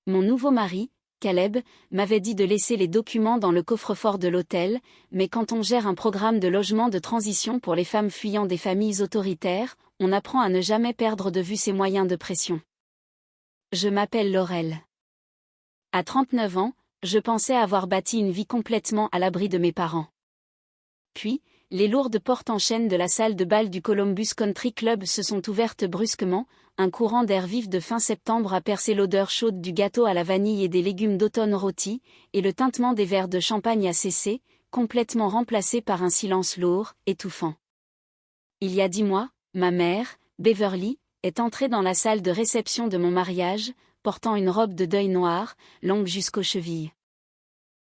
Mon nouveau mari, Caleb, m'avait dit de laisser les documents dans le coffre-fort de l'hôtel, mais quand on gère un programme de logement de transition pour les femmes fuyant des familles autoritaires, on apprend à ne jamais perdre de vue ses moyens de pression. Je m'appelle Laurel. À 39 ans, je pensais avoir bâti une vie complètement à l'abri de mes parents. Puis, les lourdes portes en chêne de la salle de bal du Columbus Country Club se sont ouvertes brusquement, un courant d'air vif de fin septembre a percé l'odeur chaude du gâteau à la vanille et des légumes d'automne rôtis, et le tintement des verres de champagne a cessé, complètement remplacé par un silence lourd, étouffant. Il y a 10 mois, ma mère, Beverly, est entrée dans la salle de réception de mon mariage, portant une robe de deuil noire, longue jusqu'aux chevilles.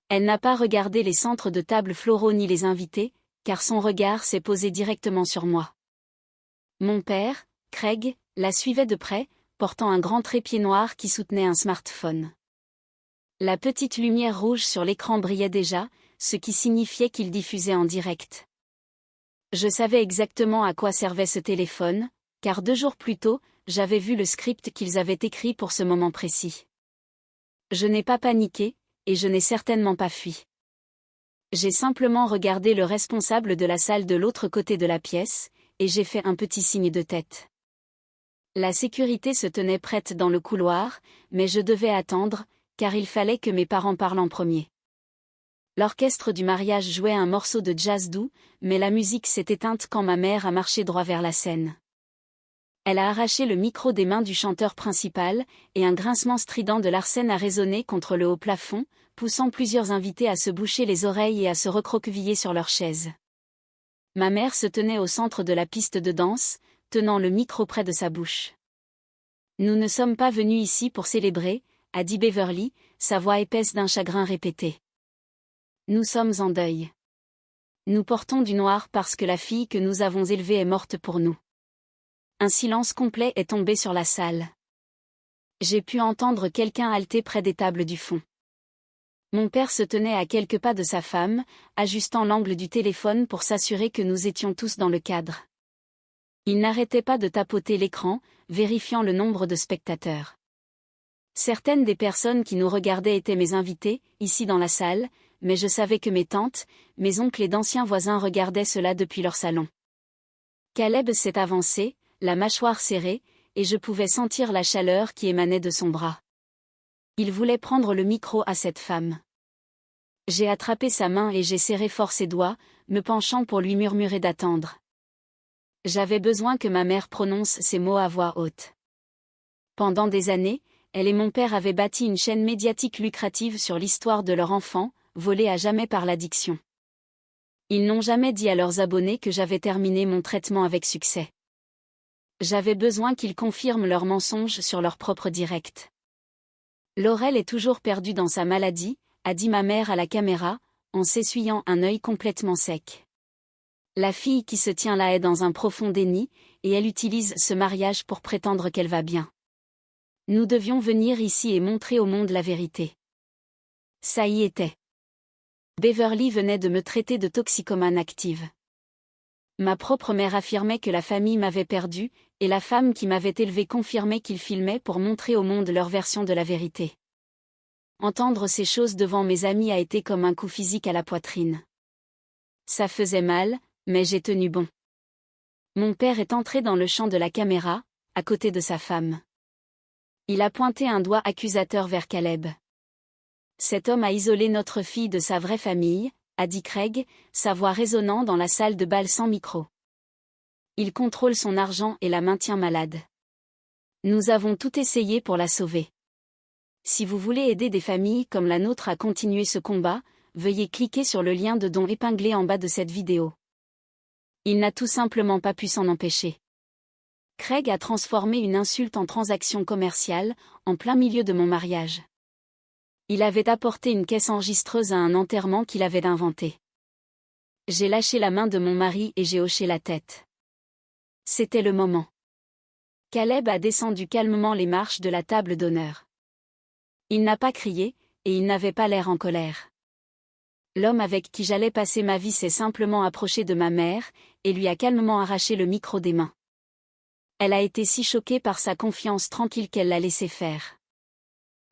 Elle n'a pas regardé les centres de table floraux ni les invités, car son regard s'est posé directement sur moi. Mon père, Craig, la suivait de près, portant un grand trépied noir qui soutenait un smartphone. La petite lumière rouge sur l'écran brillait déjà, ce qui signifiait qu'il diffusait en direct. Je savais exactement à quoi servait ce téléphone, car 2 jours plus tôt, j'avais vu le script qu'ils avaient écrit pour ce moment précis. Je n'ai pas paniqué, et je n'ai certainement pas fui. J'ai simplement regardé le responsable de la salle de l'autre côté de la pièce, et j'ai fait un petit signe de tête. La sécurité se tenait prête dans le couloir, mais je devais attendre, car il fallait que mes parents parlent en premier. L'orchestre du mariage jouait un morceau de jazz doux, mais la musique s'est éteinte quand ma mère a marché droit vers la scène. Elle a arraché le micro des mains du chanteur principal, et un grincement strident de l'arsène a résonné contre le haut plafond, poussant plusieurs invités à se boucher les oreilles et à se recroqueviller sur leurs chaises. Ma mère se tenait au centre de la piste de danse, tenant le micro près de sa bouche. « Nous ne sommes pas venus ici pour célébrer », a dit Beverly, sa voix épaisse d'un chagrin répété. « Nous sommes en deuil. Nous portons du noir parce que la fille que nous avons élevée est morte pour nous. » Un silence complet est tombé sur la salle. J'ai pu entendre quelqu'un halter près des tables du fond. Mon père se tenait à quelques pas de sa femme, ajustant l'angle du téléphone pour s'assurer que nous étions tous dans le cadre. Il n'arrêtait pas de tapoter l'écran, vérifiant le nombre de spectateurs. Certaines des personnes qui nous regardaient étaient mes invités, ici dans la salle, mais je savais que mes tantes, mes oncles et d'anciens voisins regardaient cela depuis leur salon. Caleb s'est avancé, la mâchoire serrée, et je pouvais sentir la chaleur qui émanait de son bras. Il voulait prendre le micro à cette femme. J'ai attrapé sa main et j'ai serré fort ses doigts, me penchant pour lui murmurer d'attendre. J'avais besoin que ma mère prononce ces mots à voix haute. Pendant des années, elle et mon père avaient bâti une chaîne médiatique lucrative sur l'histoire de leur enfant, volée à jamais par l'addiction. Ils n'ont jamais dit à leurs abonnés que j'avais terminé mon traitement avec succès. J'avais besoin qu'ils confirment leurs mensonges sur leur propre direct. Laurel est toujours perdue dans sa maladie, a dit ma mère à la caméra, en s'essuyant un œil complètement sec. La fille qui se tient là est dans un profond déni, et elle utilise ce mariage pour prétendre qu'elle va bien. Nous devions venir ici et montrer au monde la vérité. Ça y était. Beverly venait de me traiter de toxicomane active. Ma propre mère affirmait que la famille m'avait perdue, et la femme qui m'avait élevée confirmait qu'ils filmaient pour montrer au monde leur version de la vérité. Entendre ces choses devant mes amis a été comme un coup physique à la poitrine. Ça faisait mal, mais j'ai tenu bon. Mon père est entré dans le champ de la caméra, à côté de sa femme. Il a pointé un doigt accusateur vers Caleb. Cet homme a isolé notre fille de sa vraie famille, a dit Craig, sa voix résonnant dans la salle de bal sans micro. Il contrôle son argent et la maintient malade. Nous avons tout essayé pour la sauver. Si vous voulez aider des familles comme la nôtre à continuer ce combat, veuillez cliquer sur le lien de don épinglé en bas de cette vidéo. Il n'a tout simplement pas pu s'en empêcher. Craig a transformé une insulte en transaction commerciale, en plein milieu de mon mariage. Il avait apporté une caisse enregistreuse à un enterrement qu'il avait inventé. J'ai lâché la main de mon mari et j'ai hoché la tête. C'était le moment. Caleb a descendu calmement les marches de la table d'honneur. Il n'a pas crié, et il n'avait pas l'air en colère. L'homme avec qui j'allais passer ma vie s'est simplement approché de ma mère, et lui a calmement arraché le micro des mains. Elle a été si choquée par sa confiance tranquille qu'elle l'a laissé faire.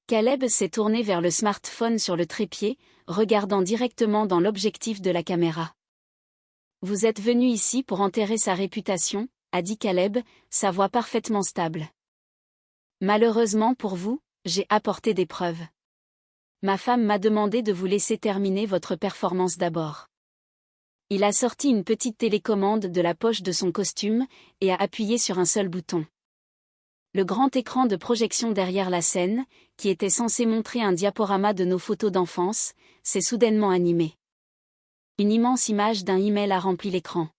Caleb s'est tourné vers le smartphone sur le trépied, regardant directement dans l'objectif de la caméra. Vous êtes venu ici pour enterrer sa réputation, a dit Caleb, sa voix parfaitement stable. Malheureusement pour vous, j'ai apporté des preuves. Ma femme m'a demandé de vous laisser terminer votre performance d'abord. Il a sorti une petite télécommande de la poche de son costume et a appuyé sur un seul bouton. Le grand écran de projection derrière la scène, qui était censé montrer un diaporama de nos photos d'enfance, s'est soudainement animé. Une immense image d'un email a rempli l'écran.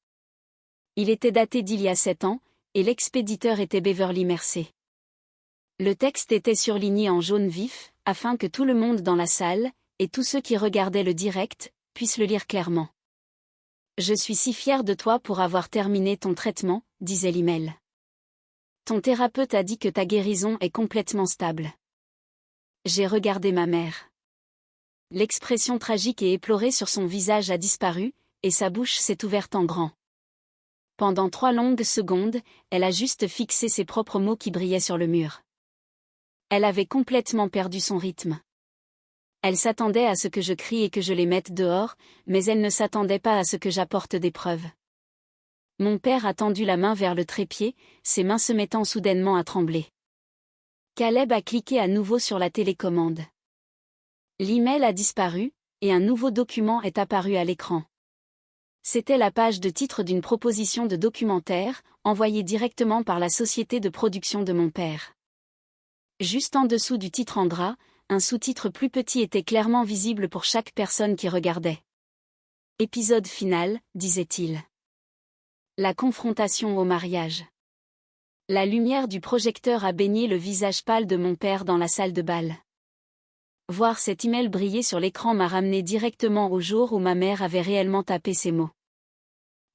Il était daté d'il y a 7 ans, et l'expéditeur était Beverly Mercé. Le texte était surligné en jaune vif, afin que tout le monde dans la salle, et tous ceux qui regardaient le direct, puissent le lire clairement. Je suis si fier de toi pour avoir terminé ton traitement, disait l'email. Ton thérapeute a dit que ta guérison est complètement stable. J'ai regardé ma mère. L'expression tragique et éplorée sur son visage a disparu, et sa bouche s'est ouverte en grand. Pendant 3 longues secondes, elle a juste fixé ses propres mots qui brillaient sur le mur. Elle avait complètement perdu son rythme. Elle s'attendait à ce que je crie et que je les mette dehors, mais elle ne s'attendait pas à ce que j'apporte des preuves. Mon père a tendu la main vers le trépied, ses mains se mettant soudainement à trembler. Caleb a cliqué à nouveau sur la télécommande. L'email a disparu, et un nouveau document est apparu à l'écran. C'était la page de titre d'une proposition de documentaire, envoyée directement par la société de production de mon père. Juste en dessous du titre en gras, un sous-titre plus petit était clairement visible pour chaque personne qui regardait. Épisode final, disait-il. La confrontation au mariage. La lumière du projecteur a baigné le visage pâle de mon père dans la salle de bal. Voir cet email briller sur l'écran m'a ramené directement au jour où ma mère avait réellement tapé ces mots.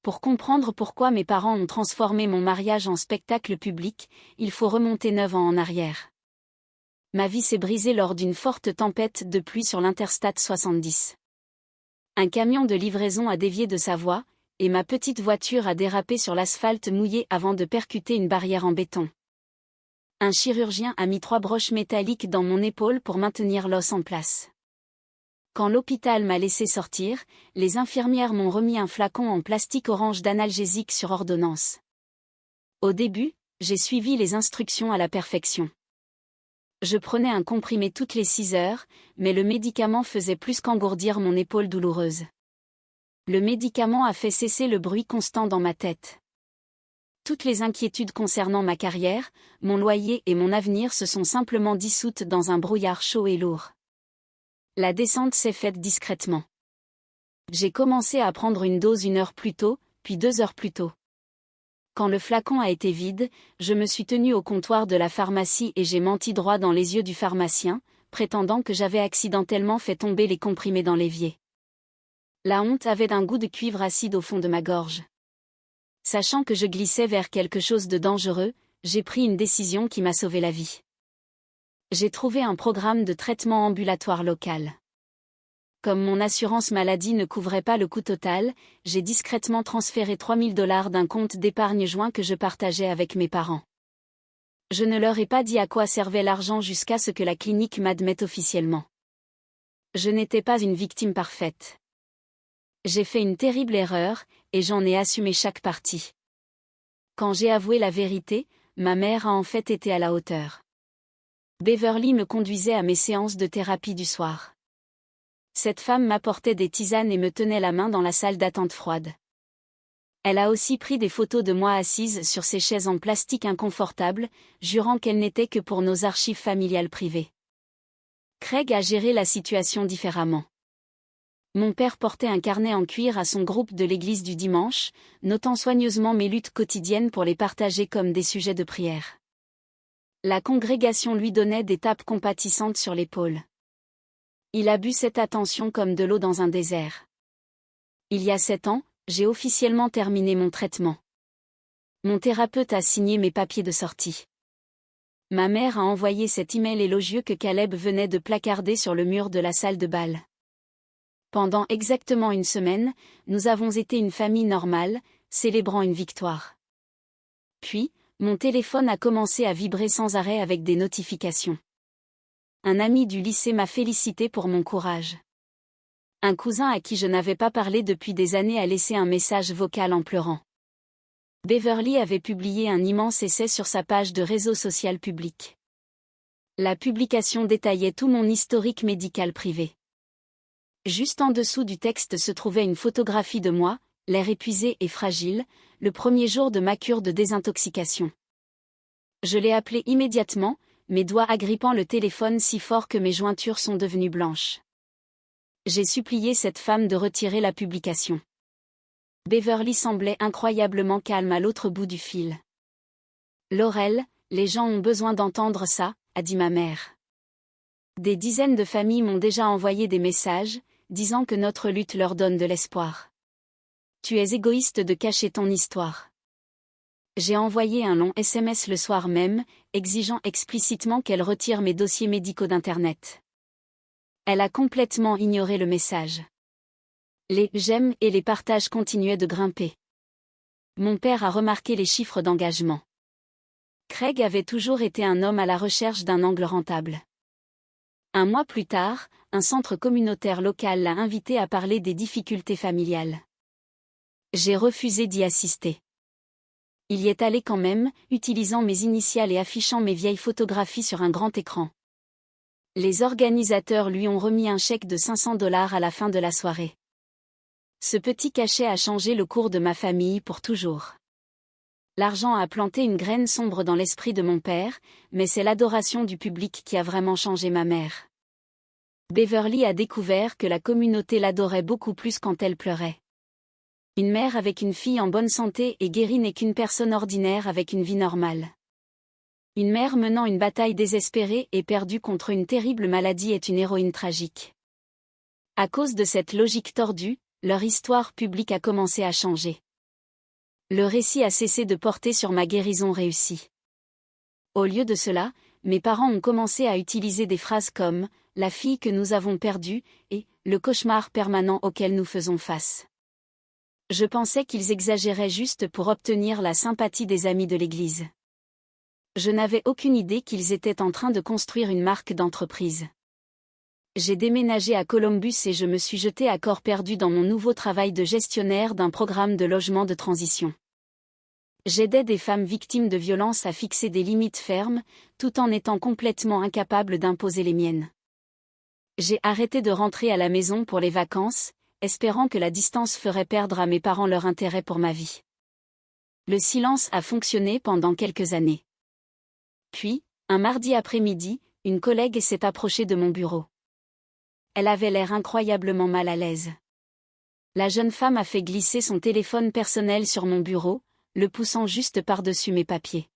Pour comprendre pourquoi mes parents ont transformé mon mariage en spectacle public, il faut remonter 9 ans en arrière. Ma vie s'est brisée lors d'une forte tempête de pluie sur l'Interstate 70. Un camion de livraison a dévié de sa voie, et ma petite voiture a dérapé sur l'asphalte mouillé avant de percuter une barrière en béton. Un chirurgien a mis 3 broches métalliques dans mon épaule pour maintenir l'os en place. Quand l'hôpital m'a laissé sortir, les infirmières m'ont remis un flacon en plastique orange d'analgésique sur ordonnance. Au début, j'ai suivi les instructions à la perfection. Je prenais un comprimé toutes les 6 heures, mais le médicament faisait plus qu'engourdir mon épaule douloureuse. Le médicament a fait cesser le bruit constant dans ma tête. Toutes les inquiétudes concernant ma carrière, mon loyer et mon avenir se sont simplement dissoutes dans un brouillard chaud et lourd. La descente s'est faite discrètement. J'ai commencé à prendre une dose 1 heure plus tôt, puis 2 heures plus tôt. Quand le flacon a été vide, je me suis tenue au comptoir de la pharmacie et j'ai menti droit dans les yeux du pharmacien, prétendant que j'avais accidentellement fait tomber les comprimés dans l'évier. La honte avait un goût de cuivre acide au fond de ma gorge. Sachant que je glissais vers quelque chose de dangereux, j'ai pris une décision qui m'a sauvé la vie. J'ai trouvé un programme de traitement ambulatoire local. Comme mon assurance maladie ne couvrait pas le coût total, j'ai discrètement transféré $3000 d'un compte d'épargne joint que je partageais avec mes parents. Je ne leur ai pas dit à quoi servait l'argent jusqu'à ce que la clinique m'admette officiellement. Je n'étais pas une victime parfaite. J'ai fait une terrible erreur, et j'en ai assumé chaque partie. Quand j'ai avoué la vérité, ma mère a en fait été à la hauteur. Beverly me conduisait à mes séances de thérapie du soir. Cette femme m'apportait des tisanes et me tenait la main dans la salle d'attente froide. Elle a aussi pris des photos de moi assise sur ces chaises en plastique inconfortables, jurant qu'elles n'étaient que pour nos archives familiales privées. Craig a géré la situation différemment. Mon père portait un carnet en cuir à son groupe de l'église du dimanche, notant soigneusement mes luttes quotidiennes pour les partager comme des sujets de prière. La congrégation lui donnait des tapes compatissantes sur l'épaule. Il a bu cette attention comme de l'eau dans un désert. Il y a 7 ans, j'ai officiellement terminé mon traitement. Mon thérapeute a signé mes papiers de sortie. Ma mère a envoyé cet email élogieux que Caleb venait de placarder sur le mur de la salle de bal. Pendant exactement 1 semaine, nous avons été une famille normale, célébrant une victoire. Puis, mon téléphone a commencé à vibrer sans arrêt avec des notifications. Un ami du lycée m'a félicité pour mon courage. Un cousin à qui je n'avais pas parlé depuis des années a laissé un message vocal en pleurant. Beverly avait publié un immense essai sur sa page de réseau social public. La publication détaillait tout mon historique médical privé. Juste en dessous du texte se trouvait une photographie de moi, l'air épuisé et fragile, le premier jour de ma cure de désintoxication. Je l'ai appelé immédiatement, mes doigts agrippant le téléphone si fort que mes jointures sont devenues blanches. J'ai supplié cette femme de retirer la publication. Beverly semblait incroyablement calme à l'autre bout du fil. Laurel, les gens ont besoin d'entendre ça, a dit ma mère. Des dizaines de familles m'ont déjà envoyé des messages, disant que notre lutte leur donne de l'espoir. Tu es égoïste de cacher ton histoire. J'ai envoyé un long SMS le soir même, exigeant explicitement qu'elle retire mes dossiers médicaux d'Internet. Elle a complètement ignoré le message. Les j'aime et les partages continuaient de grimper. Mon père a remarqué les chiffres d'engagement. Craig avait toujours été un homme à la recherche d'un angle rentable. Un mois plus tard, un centre communautaire local l'a invité à parler des difficultés familiales. J'ai refusé d'y assister. Il y est allé quand même, utilisant mes initiales et affichant mes vieilles photographies sur un grand écran. Les organisateurs lui ont remis un chèque de $500 à la fin de la soirée. Ce petit cachet a changé le cours de ma famille pour toujours. L'argent a planté une graine sombre dans l'esprit de mon père, mais c'est l'adoration du public qui a vraiment changé ma mère. Beverly a découvert que la communauté l'adorait beaucoup plus quand elle pleurait. Une mère avec une fille en bonne santé et guérie n'est qu'une personne ordinaire avec une vie normale. Une mère menant une bataille désespérée et perdue contre une terrible maladie est une héroïne tragique. À cause de cette logique tordue, leur histoire publique a commencé à changer. Le récit a cessé de porter sur ma guérison réussie. Au lieu de cela, mes parents ont commencé à utiliser des phrases comme « la fille que nous avons perdue » et « le cauchemar permanent auquel nous faisons face ». Je pensais qu'ils exagéraient juste pour obtenir la sympathie des amis de l'Église. Je n'avais aucune idée qu'ils étaient en train de construire une marque d'entreprise. J'ai déménagé à Columbus et je me suis jetée à corps perdu dans mon nouveau travail de gestionnaire d'un programme de logement de transition. J'aidais des femmes victimes de violences à fixer des limites fermes, tout en étant complètement incapable d'imposer les miennes. J'ai arrêté de rentrer à la maison pour les vacances, espérant que la distance ferait perdre à mes parents leur intérêt pour ma vie. Le silence a fonctionné pendant quelques années. Puis, un mardi après-midi, une collègue s'est approchée de mon bureau. Elle avait l'air incroyablement mal à l'aise. La jeune femme a fait glisser son téléphone personnel sur mon bureau, le poussant juste par-dessus mes papiers.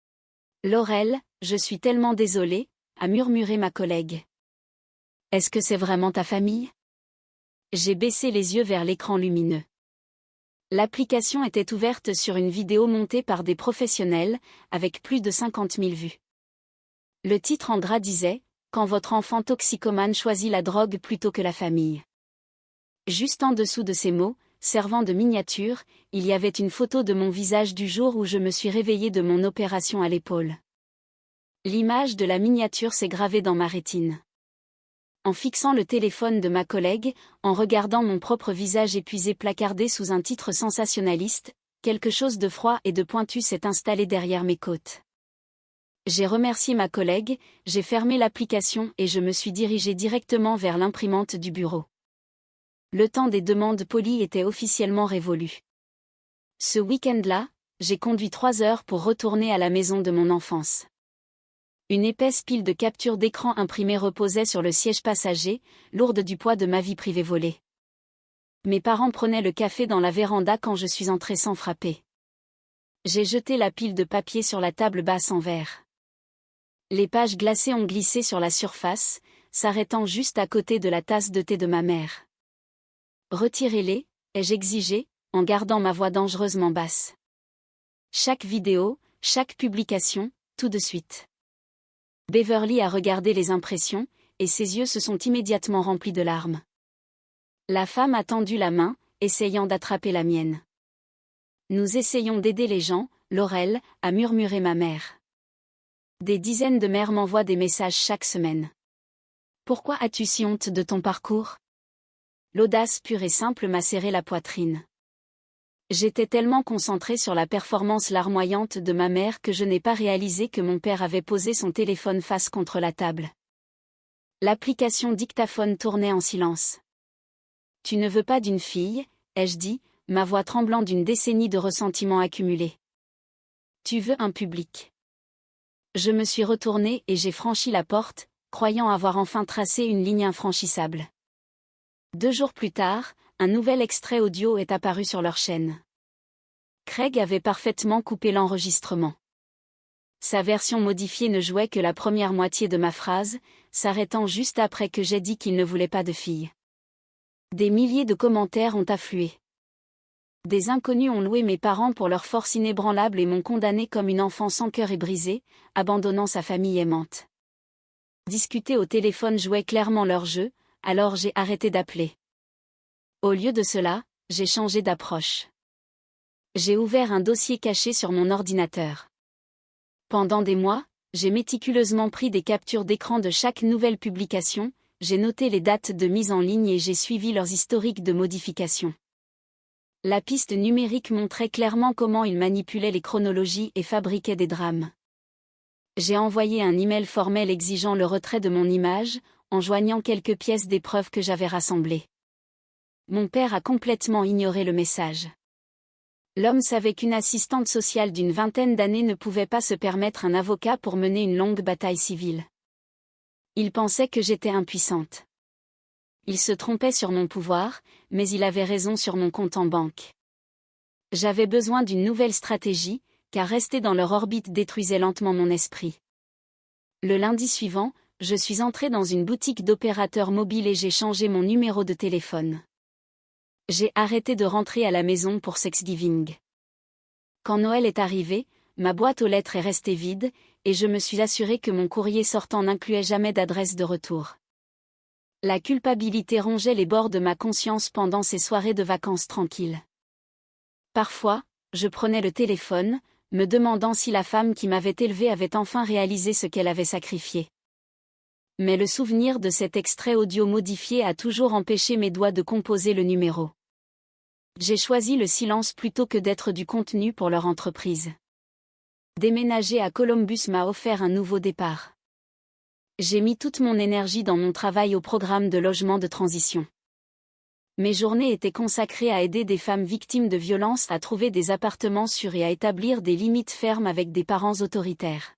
« Laurel, je suis tellement désolée », a murmuré ma collègue. « Est-ce que c'est vraiment ta famille ?» J'ai baissé les yeux vers l'écran lumineux. L'application était ouverte sur une vidéo montée par des professionnels, avec plus de 50 000 vues. Le titre en gras disait « Quand votre enfant toxicomane choisit la drogue plutôt que la famille ». Juste en dessous de ces mots, servant de miniature, il y avait une photo de mon visage du jour où je me suis réveillée de mon opération à l'épaule. L'image de la miniature s'est gravée dans ma rétine. En fixant le téléphone de ma collègue, en regardant mon propre visage épuisé placardé sous un titre sensationnaliste, quelque chose de froid et de pointu s'est installé derrière mes côtes. J'ai remercié ma collègue, j'ai fermé l'application et je me suis dirigée directement vers l'imprimante du bureau. Le temps des demandes polies était officiellement révolu. Ce week-end-là, j'ai conduit 3 heures pour retourner à la maison de mon enfance. Une épaisse pile de captures d'écran imprimées reposait sur le siège passager, lourde du poids de ma vie privée volée. Mes parents prenaient le café dans la véranda quand je suis entrée sans frapper. J'ai jeté la pile de papier sur la table basse en verre. Les pages glacées ont glissé sur la surface, s'arrêtant juste à côté de la tasse de thé de ma mère. « Retirez-les », ai-je exigé, en gardant ma voix dangereusement basse. Chaque vidéo, chaque publication, tout de suite. Beverly a regardé les impressions, et ses yeux se sont immédiatement remplis de larmes. La femme a tendu la main, essayant d'attraper la mienne. « Nous essayons d'aider les gens, Laurel », a murmuré ma mère. Des dizaines de mères m'envoient des messages chaque semaine. Pourquoi as-tu si honte de ton parcours? L'audace pure et simple m'a serré la poitrine. J'étais tellement concentrée sur la performance larmoyante de ma mère que je n'ai pas réalisé que mon père avait posé son téléphone face contre la table. L'application dictaphone tournait en silence. Tu ne veux pas d'une fille, ai-je dit, ma voix tremblant d'une décennie de ressentiment accumulé. Tu veux un public. Je me suis retournée et j'ai franchi la porte, croyant avoir enfin tracé une ligne infranchissable. 2 jours plus tard, un nouvel extrait audio est apparu sur leur chaîne. Craig avait parfaitement coupé l'enregistrement. Sa version modifiée ne jouait que la première moitié de ma phrase, s'arrêtant juste après que j'ai dit qu'il ne voulait pas de fille. Des milliers de commentaires ont afflué. Des inconnus ont loué mes parents pour leur force inébranlable et m'ont condamné comme une enfant sans cœur et brisée, abandonnant sa famille aimante. Discuter au téléphone jouait clairement leur jeu, alors j'ai arrêté d'appeler. Au lieu de cela, j'ai changé d'approche. J'ai ouvert un dossier caché sur mon ordinateur. Pendant des mois, j'ai méticuleusement pris des captures d'écran de chaque nouvelle publication, j'ai noté les dates de mise en ligne et j'ai suivi leurs historiques de modification. La piste numérique montrait clairement comment ils manipulaient les chronologies et fabriquaient des drames. J'ai envoyé un email formel exigeant le retrait de mon image, en joignant quelques pièces des preuves que j'avais rassemblées. Mon père a complètement ignoré le message. L'homme savait qu'une assistante sociale d'une vingtaine d'années ne pouvait pas se permettre un avocat pour mener une longue bataille civile. Il pensait que j'étais impuissante. Il se trompait sur mon pouvoir, mais il avait raison sur mon compte en banque. J'avais besoin d'une nouvelle stratégie, car rester dans leur orbite détruisait lentement mon esprit. Le lundi suivant, je suis entrée dans une boutique d'opérateurs mobiles et j'ai changé mon numéro de téléphone. J'ai arrêté de rentrer à la maison pour Thanksgiving. Quand Noël est arrivé, ma boîte aux lettres est restée vide, et je me suis assurée que mon courrier sortant n'incluait jamais d'adresse de retour. La culpabilité rongeait les bords de ma conscience pendant ces soirées de vacances tranquilles. Parfois, je prenais le téléphone, me demandant si la femme qui m'avait élevée avait enfin réalisé ce qu'elle avait sacrifié. Mais le souvenir de cet extrait audio modifié a toujours empêché mes doigts de composer le numéro. J'ai choisi le silence plutôt que d'être du contenu pour leur entreprise. Déménager à Columbus m'a offert un nouveau départ. J'ai mis toute mon énergie dans mon travail au programme de logement de transition. Mes journées étaient consacrées à aider des femmes victimes de violences à trouver des appartements sûrs et à établir des limites fermes avec des parents autoritaires.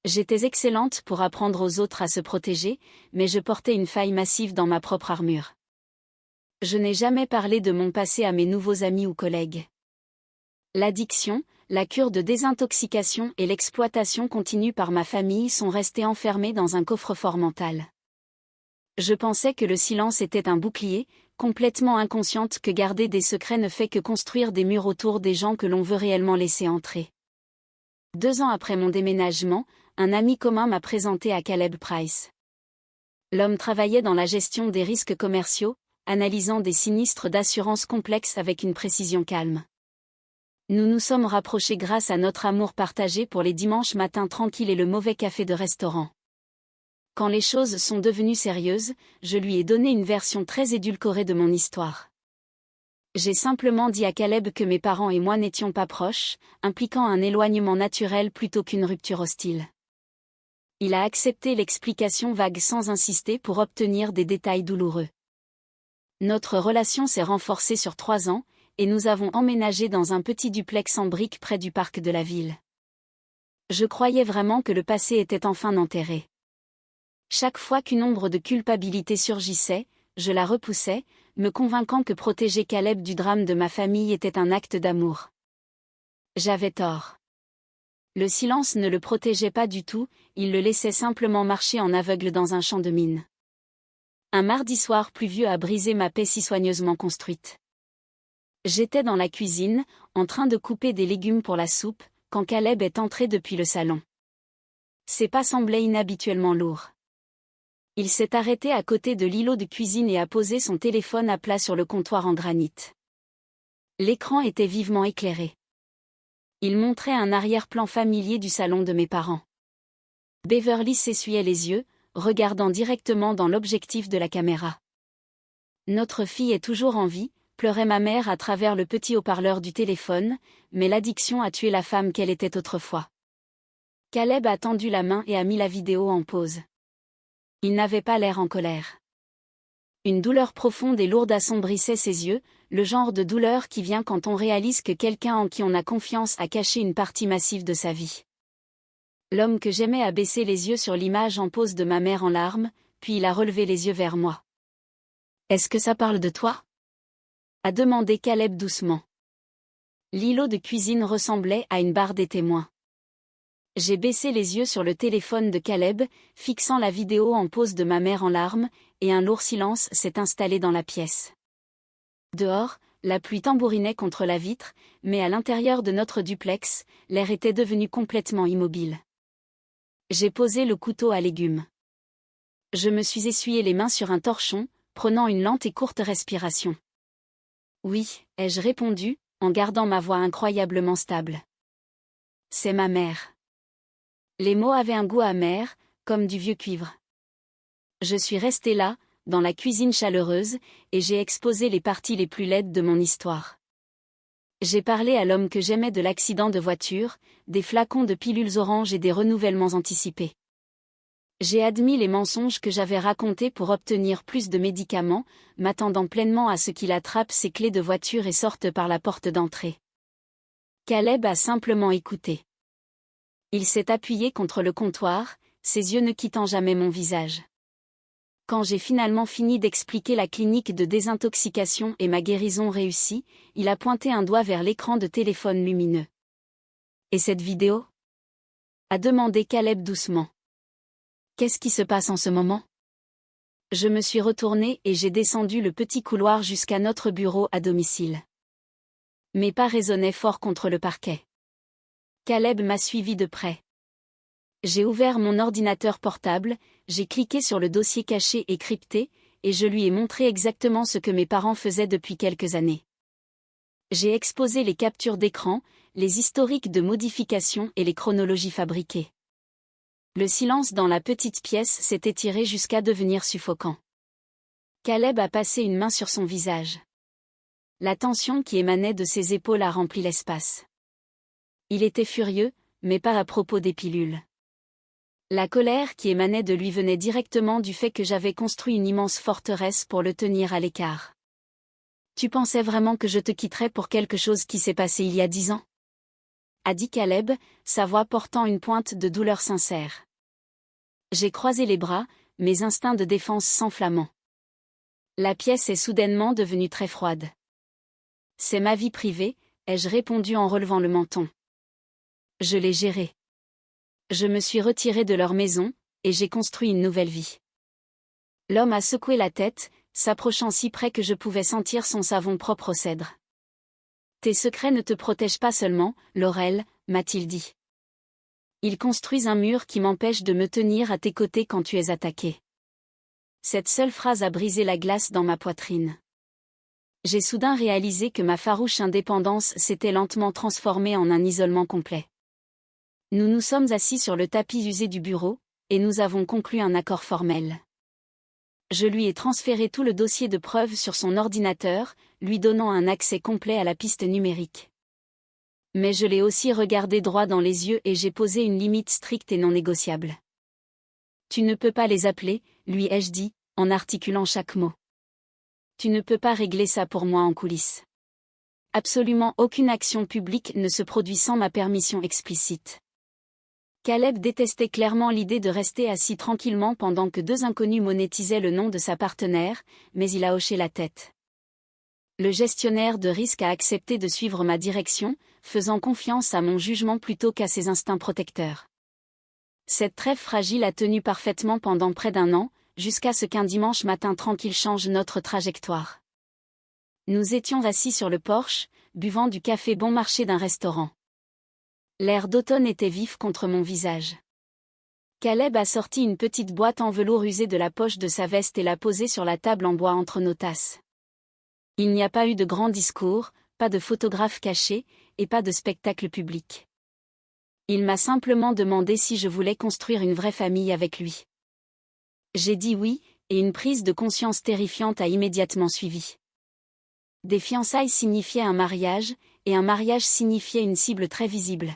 J'étais excellente pour apprendre aux autres à se protéger, mais je portais une faille massive dans ma propre armure. Je n'ai jamais parlé de mon passé à mes nouveaux amis ou collègues. L'addiction, la cure de désintoxication et l'exploitation continue par ma famille sont restés enfermés dans un coffre-fort mental. Je pensais que le silence était un bouclier, complètement inconsciente que garder des secrets ne fait que construire des murs autour des gens que l'on veut réellement laisser entrer. 2 ans après mon déménagement, un ami commun m'a présenté à Caleb Price. L'homme travaillait dans la gestion des risques commerciaux, analysant des sinistres d'assurance complexes avec une précision calme. Nous nous sommes rapprochés grâce à notre amour partagé pour les dimanches matins tranquilles et le mauvais café de restaurant. Quand les choses sont devenues sérieuses, je lui ai donné une version très édulcorée de mon histoire. J'ai simplement dit à Caleb que mes parents et moi n'étions pas proches, impliquant un éloignement naturel plutôt qu'une rupture hostile. Il a accepté l'explication vague sans insister pour obtenir des détails douloureux. Notre relation s'est renforcée sur 3 ans, et nous avons emménagé dans un petit duplex en briques près du parc de la ville. Je croyais vraiment que le passé était enfin enterré. Chaque fois qu'une ombre de culpabilité surgissait, je la repoussais, me convainquant que protéger Caleb du drame de ma famille était un acte d'amour. J'avais tort. Le silence ne le protégeait pas du tout, il le laissait simplement marcher en aveugle dans un champ de mine. Un mardi soir pluvieux a brisé ma paix si soigneusement construite. J'étais dans la cuisine, en train de couper des légumes pour la soupe, quand Caleb est entré depuis le salon. Ses pas semblaient inhabituellement lourds. Il s'est arrêté à côté de l'îlot de cuisine et a posé son téléphone à plat sur le comptoir en granit. L'écran était vivement éclairé. Il montrait un arrière-plan familier du salon de mes parents. Beverly s'essuyait les yeux, regardant directement dans l'objectif de la caméra. Notre fille est toujours en vie, pleurait ma mère à travers le petit haut-parleur du téléphone, mais l'addiction a tué la femme qu'elle était autrefois. Caleb a tendu la main et a mis la vidéo en pause. Il n'avait pas l'air en colère. Une douleur profonde et lourde assombrissait ses yeux, le genre de douleur qui vient quand on réalise que quelqu'un en qui on a confiance a caché une partie massive de sa vie. L'homme que j'aimais a baissé les yeux sur l'image en pose de ma mère en larmes, puis il a relevé les yeux vers moi. « Est-ce que ça parle de toi ?» a demandé Caleb doucement. L'îlot de cuisine ressemblait à une barre des témoins. J'ai baissé les yeux sur le téléphone de Caleb, fixant la vidéo en pose de ma mère en larmes, et un lourd silence s'est installé dans la pièce. Dehors, la pluie tambourinait contre la vitre, mais à l'intérieur de notre duplex, l'air était devenu complètement immobile. J'ai posé le couteau à légumes. Je me suis essuyé les mains sur un torchon, prenant une lente et courte respiration. Oui, ai-je répondu, en gardant ma voix incroyablement stable. C'est ma mère. Les mots avaient un goût amer, comme du vieux cuivre. Je suis restée là, dans la cuisine chaleureuse, et j'ai exposé les parties les plus laides de mon histoire. J'ai parlé à l'homme que j'aimais de l'accident de voiture, des flacons de pilules oranges et des renouvellements anticipés. J'ai admis les mensonges que j'avais racontés pour obtenir plus de médicaments, m'attendant pleinement à ce qu'il attrape ses clés de voiture et sorte par la porte d'entrée. Caleb a simplement écouté. Il s'est appuyé contre le comptoir, ses yeux ne quittant jamais mon visage. Quand j'ai finalement fini d'expliquer la clinique de désintoxication et ma guérison réussie, il a pointé un doigt vers l'écran de téléphone lumineux. « Et cette vidéo ?» a demandé Caleb doucement. « Qu'est-ce qui se passe en ce moment ?» Je me suis retournée et j'ai descendu le petit couloir jusqu'à notre bureau à domicile. Mes pas résonnaient fort contre le parquet. Caleb m'a suivi de près. J'ai ouvert mon ordinateur portable, j'ai cliqué sur le dossier caché et crypté, et je lui ai montré exactement ce que mes parents faisaient depuis quelques années. J'ai exposé les captures d'écran, les historiques de modifications et les chronologies fabriquées. Le silence dans la petite pièce s'est étiré jusqu'à devenir suffocant. Caleb a passé une main sur son visage. La tension qui émanait de ses épaules a rempli l'espace. Il était furieux, mais pas à propos des pilules. La colère qui émanait de lui venait directement du fait que j'avais construit une immense forteresse pour le tenir à l'écart. « Tu pensais vraiment que je te quitterais pour quelque chose qui s'est passé il y a 10 ans ?» a dit Caleb, sa voix portant une pointe de douleur sincère. J'ai croisé les bras, mes instincts de défense s'enflammant. La pièce est soudainement devenue très froide. « C'est ma vie privée », ai-je répondu en relevant le menton. Je l'ai gérée. Je me suis retirée de leur maison, et j'ai construit une nouvelle vie. L'homme a secoué la tête, s'approchant si près que je pouvais sentir son savon propre au cèdre. Tes secrets ne te protègent pas seulement, Laurel, m'a-t-il dit. Ils construisent un mur qui m'empêche de me tenir à tes côtés quand tu es attaqué. Cette seule phrase a brisé la glace dans ma poitrine. J'ai soudain réalisé que ma farouche indépendance s'était lentement transformée en un isolement complet. Nous nous sommes assis sur le tapis usé du bureau, et nous avons conclu un accord formel. Je lui ai transféré tout le dossier de preuves sur son ordinateur, lui donnant un accès complet à la piste numérique. Mais je l'ai aussi regardé droit dans les yeux et j'ai posé une limite stricte et non négociable. Tu ne peux pas les appeler, lui ai-je dit, en articulant chaque mot. Tu ne peux pas régler ça pour moi en coulisses. Absolument aucune action publique ne se produit sans ma permission explicite. Caleb détestait clairement l'idée de rester assis tranquillement pendant que deux inconnus monétisaient le nom de sa partenaire, mais il a hoché la tête. Le gestionnaire de risque a accepté de suivre ma direction, faisant confiance à mon jugement plutôt qu'à ses instincts protecteurs. Cette trêve fragile a tenu parfaitement pendant près d'1 an, jusqu'à ce qu'un dimanche matin tranquille change notre trajectoire. Nous étions assis sur le porche, buvant du café bon marché d'un restaurant. L'air d'automne était vif contre mon visage. Caleb a sorti une petite boîte en velours usée de la poche de sa veste et l'a posée sur la table en bois entre nos tasses. Il n'y a pas eu de grand discours, pas de photographe caché, et pas de spectacle public. Il m'a simplement demandé si je voulais construire une vraie famille avec lui. J'ai dit oui, et une prise de conscience terrifiante a immédiatement suivi. Des fiançailles signifiaient un mariage, et un mariage signifiait une cible très visible.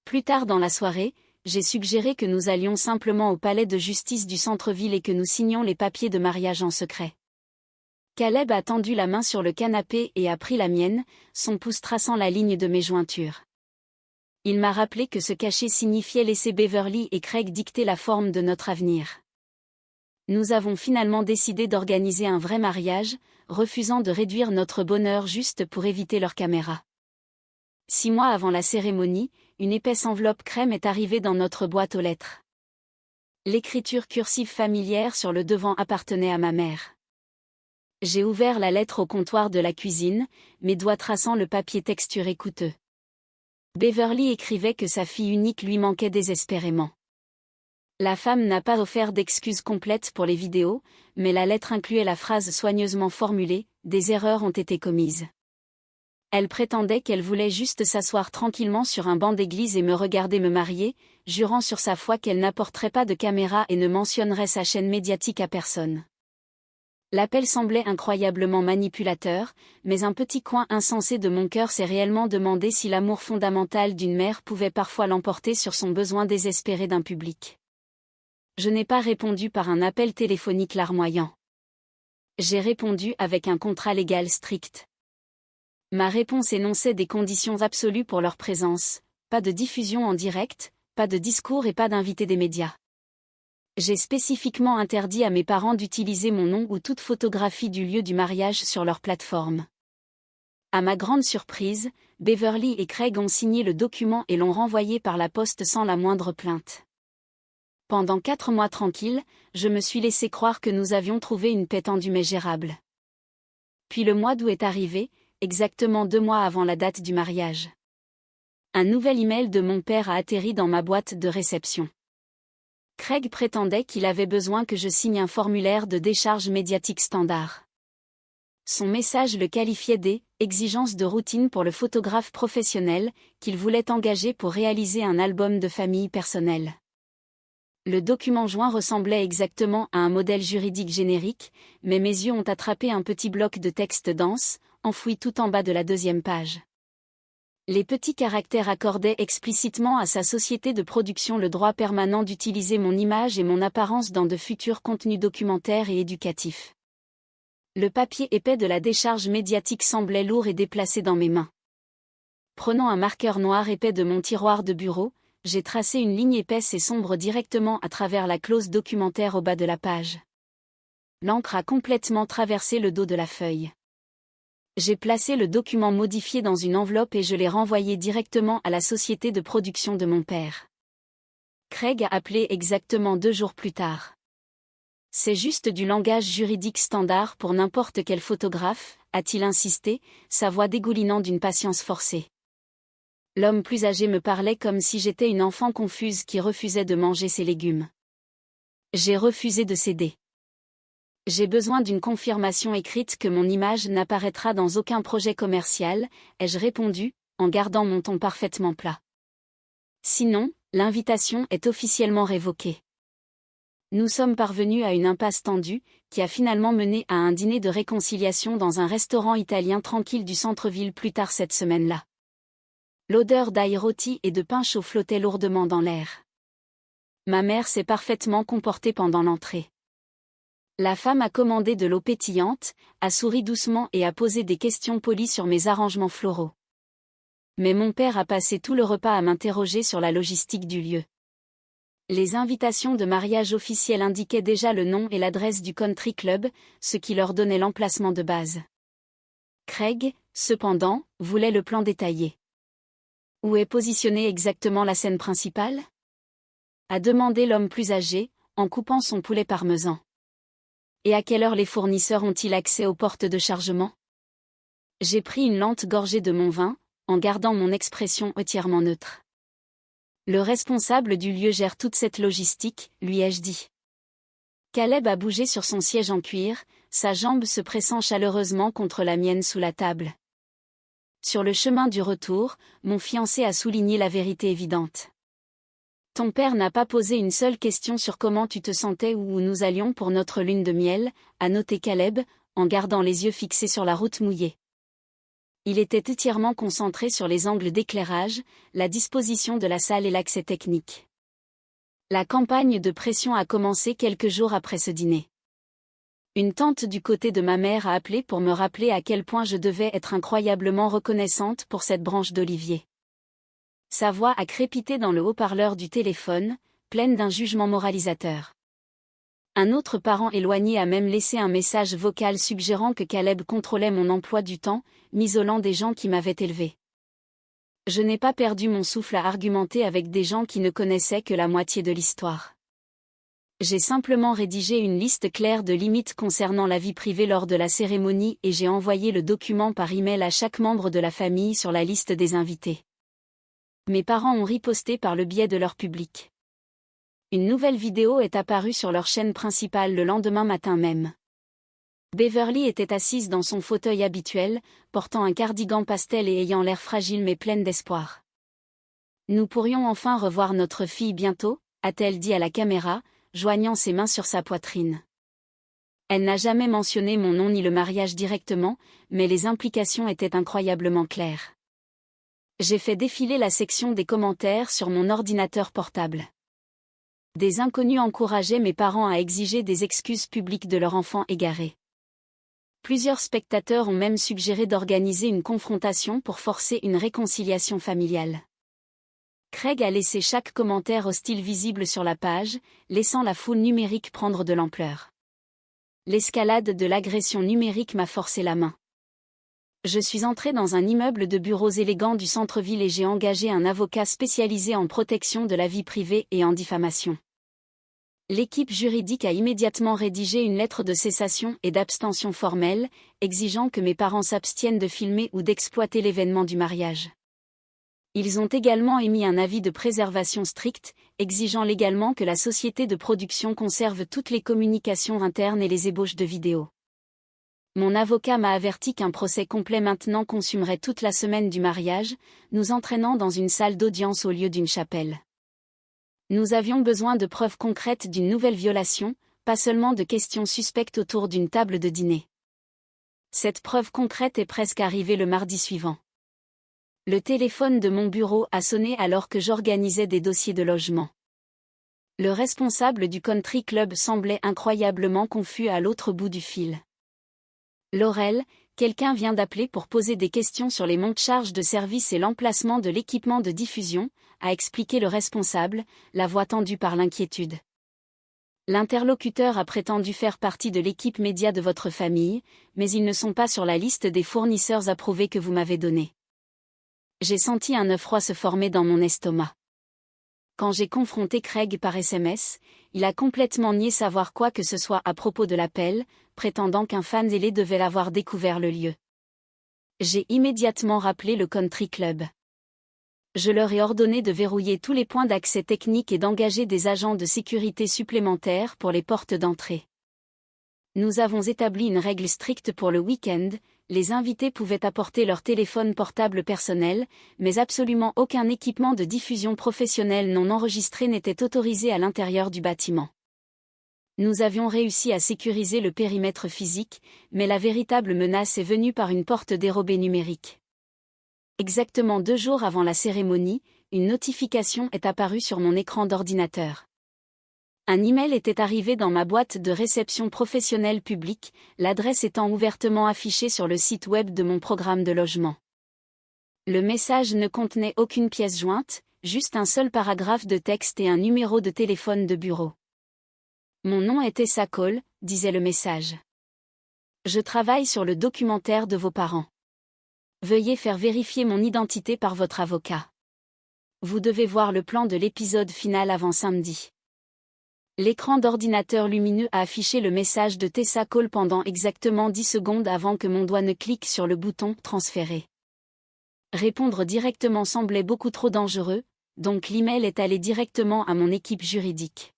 Plus tard dans la soirée, j'ai suggéré que nous allions simplement au palais de justice du centre-ville et que nous signions les papiers de mariage en secret. Caleb a tendu la main sur le canapé et a pris la mienne, son pouce traçant la ligne de mes jointures. Il m'a rappelé que se cacher signifiait laisser Beverly et Craig dicter la forme de notre avenir. Nous avons finalement décidé d'organiser un vrai mariage, refusant de réduire notre bonheur juste pour éviter leurs caméras. 6 mois avant la cérémonie, une épaisse enveloppe crème est arrivée dans notre boîte aux lettres. L'écriture cursive familière sur le devant appartenait à ma mère. J'ai ouvert la lettre au comptoir de la cuisine, mes doigts traçant le papier texturé coûteux. Beverly écrivait que sa fille unique lui manquait désespérément. La femme n'a pas offert d'excuses complètes pour les vidéos, mais la lettre incluait la phrase soigneusement formulée « Des erreurs ont été commises ». Elle prétendait qu'elle voulait juste s'asseoir tranquillement sur un banc d'église et me regarder me marier, jurant sur sa foi qu'elle n'apporterait pas de caméra et ne mentionnerait sa chaîne médiatique à personne. L'appel semblait incroyablement manipulateur, mais un petit coin insensé de mon cœur s'est réellement demandé si l'amour fondamental d'une mère pouvait parfois l'emporter sur son besoin désespéré d'un public. Je n'ai pas répondu par un appel téléphonique larmoyant. J'ai répondu avec un contrat légal strict. Ma réponse énonçait des conditions absolues pour leur présence, pas de diffusion en direct, pas de discours et pas d'invités des médias. J'ai spécifiquement interdit à mes parents d'utiliser mon nom ou toute photographie du lieu du mariage sur leur plateforme. À ma grande surprise, Beverly et Craig ont signé le document et l'ont renvoyé par la poste sans la moindre plainte. Pendant 4 mois tranquilles, je me suis laissé croire que nous avions trouvé une paix tendue mais gérable. Puis le mois d'août est arrivé, exactement 2 mois avant la date du mariage. Un nouvel email de mon père a atterri dans ma boîte de réception. Craig prétendait qu'il avait besoin que je signe un formulaire de décharge médiatique standard. Son message le qualifiait des « exigences de routine pour le photographe professionnel » qu'il voulait engager pour réaliser un album de famille personnel. Le document joint ressemblait exactement à un modèle juridique générique, mais mes yeux ont attrapé un petit bloc de texte dense, enfoui tout en bas de la 2e page. Les petits caractères accordaient explicitement à sa société de production le droit permanent d'utiliser mon image et mon apparence dans de futurs contenus documentaires et éducatifs. Le papier épais de la décharge médiatique semblait lourd et déplacé dans mes mains. Prenant un marqueur noir épais de mon tiroir de bureau, j'ai tracé une ligne épaisse et sombre directement à travers la clause documentaire au bas de la page. L'encre a complètement traversé le dos de la feuille. J'ai placé le document modifié dans une enveloppe et je l'ai renvoyé directement à la société de production de mon père. Craig a appelé exactement 2 jours plus tard. C'est juste du langage juridique standard pour n'importe quel photographe, a-t-il insisté, sa voix dégoulinant d'une patience forcée. L'homme plus âgé me parlait comme si j'étais une enfant confuse qui refusait de manger ses légumes. J'ai refusé de céder. J'ai besoin d'une confirmation écrite que mon image n'apparaîtra dans aucun projet commercial, ai-je répondu, en gardant mon ton parfaitement plat. Sinon, l'invitation est officiellement révoquée. Nous sommes parvenus à une impasse tendue, qui a finalement mené à un dîner de réconciliation dans un restaurant italien tranquille du centre-ville plus tard cette semaine-là. L'odeur d'ail rôti et de pain chaud flottait lourdement dans l'air. Ma mère s'est parfaitement comportée pendant l'entrée. La femme a commandé de l'eau pétillante, a souri doucement et a posé des questions polies sur mes arrangements floraux. Mais mon père a passé tout le repas à m'interroger sur la logistique du lieu. Les invitations de mariage officielles indiquaient déjà le nom et l'adresse du country club, ce qui leur donnait l'emplacement de base. Craig, cependant, voulait le plan détaillé. Où est positionnée exactement la scène principale ? A demandé l'homme plus âgé, en coupant son poulet parmesan. Et à quelle heure les fournisseurs ont-ils accès aux portes de chargement ? J'ai pris une lente gorgée de mon vin, en gardant mon expression entièrement neutre. Le responsable du lieu gère toute cette logistique, lui ai-je dit. Caleb a bougé sur son siège en cuir, sa jambe se pressant chaleureusement contre la mienne sous la table. Sur le chemin du retour, mon fiancé a souligné la vérité évidente. Ton père n'a pas posé une seule question sur comment tu te sentais ou où nous allions pour notre lune de miel, a noté Caleb, en gardant les yeux fixés sur la route mouillée. Il était entièrement concentré sur les angles d'éclairage, la disposition de la salle et l'accès technique. La campagne de pression a commencé quelques jours après ce dîner. Une tante du côté de ma mère a appelé pour me rappeler à quel point je devais être incroyablement reconnaissante pour cette branche d'olivier. Sa voix a crépité dans le haut-parleur du téléphone, pleine d'un jugement moralisateur. Un autre parent éloigné a même laissé un message vocal suggérant que Caleb contrôlait mon emploi du temps, m'isolant des gens qui m'avaient élevé. Je n'ai pas perdu mon souffle à argumenter avec des gens qui ne connaissaient que la moitié de l'histoire. J'ai simplement rédigé une liste claire de limites concernant la vie privée lors de la cérémonie et j'ai envoyé le document par email à chaque membre de la famille sur la liste des invités. Mes parents ont riposté par le biais de leur public. Une nouvelle vidéo est apparue sur leur chaîne principale le lendemain matin même. Beverly était assise dans son fauteuil habituel, portant un cardigan pastel et ayant l'air fragile mais pleine d'espoir. « Nous pourrions enfin revoir notre fille bientôt », a-t-elle dit à la caméra, joignant ses mains sur sa poitrine. Elle n'a jamais mentionné mon nom ni le mariage directement, mais les implications étaient incroyablement claires. J'ai fait défiler la section des commentaires sur mon ordinateur portable. Des inconnus encourageaient mes parents à exiger des excuses publiques de leur enfant égaré. Plusieurs spectateurs ont même suggéré d'organiser une confrontation pour forcer une réconciliation familiale. Craig a laissé chaque commentaire hostile visible sur la page, laissant la foule numérique prendre de l'ampleur. L'escalade de l'agression numérique m'a forcé la main. Je suis entré dans un immeuble de bureaux élégants du centre-ville et j'ai engagé un avocat spécialisé en protection de la vie privée et en diffamation. L'équipe juridique a immédiatement rédigé une lettre de cessation et d'abstention formelle, exigeant que mes parents s'abstiennent de filmer ou d'exploiter l'événement du mariage. Ils ont également émis un avis de préservation strict, exigeant légalement que la société de production conserve toutes les communications internes et les ébauches de vidéos. Mon avocat m'a averti qu'un procès complet maintenant consumerait toute la semaine du mariage, nous entraînant dans une salle d'audience au lieu d'une chapelle. Nous avions besoin de preuves concrètes d'une nouvelle violation, pas seulement de questions suspectes autour d'une table de dîner. Cette preuve concrète est presque arrivée le mardi suivant. Le téléphone de mon bureau a sonné alors que j'organisais des dossiers de logement. Le responsable du country club semblait incroyablement confus à l'autre bout du fil. Laurel, quelqu'un vient d'appeler pour poser des questions sur les monte-charges de service et l'emplacement de l'équipement de diffusion, a expliqué le responsable, la voix tendue par l'inquiétude. L'interlocuteur a prétendu faire partie de l'équipe média de votre famille, mais ils ne sont pas sur la liste des fournisseurs approuvés que vous m'avez donnés. J'ai senti un œuf froid se former dans mon estomac. Quand j'ai confronté Craig par SMS, il a complètement nié savoir quoi que ce soit à propos de l'appel, prétendant qu'un fan zélé devait avoir découvert le lieu. J'ai immédiatement rappelé le country club. Je leur ai ordonné de verrouiller tous les points d'accès technique et d'engager des agents de sécurité supplémentaires pour les portes d'entrée. Nous avons établi une règle stricte pour le week-end, les invités pouvaient apporter leur téléphone portable personnel, mais absolument aucun équipement de diffusion professionnel non enregistré n'était autorisé à l'intérieur du bâtiment. Nous avions réussi à sécuriser le périmètre physique, mais la véritable menace est venue par une porte dérobée numérique. Exactement 2 jours avant la cérémonie, une notification est apparue sur mon écran d'ordinateur. Un email était arrivé dans ma boîte de réception professionnelle publique, l'adresse étant ouvertement affichée sur le site web de mon programme de logement. Le message ne contenait aucune pièce jointe, juste un seul paragraphe de texte et un numéro de téléphone de bureau. Mon nom est Tessa Cole, disait le message. Je travaille sur le documentaire de vos parents. Veuillez faire vérifier mon identité par votre avocat. Vous devez voir le plan de l'épisode final avant samedi. L'écran d'ordinateur lumineux a affiché le message de Tessa Cole pendant exactement 10 secondes avant que mon doigt ne clique sur le bouton « Transférer ». Répondre directement semblait beaucoup trop dangereux, donc l'email est allé directement à mon équipe juridique.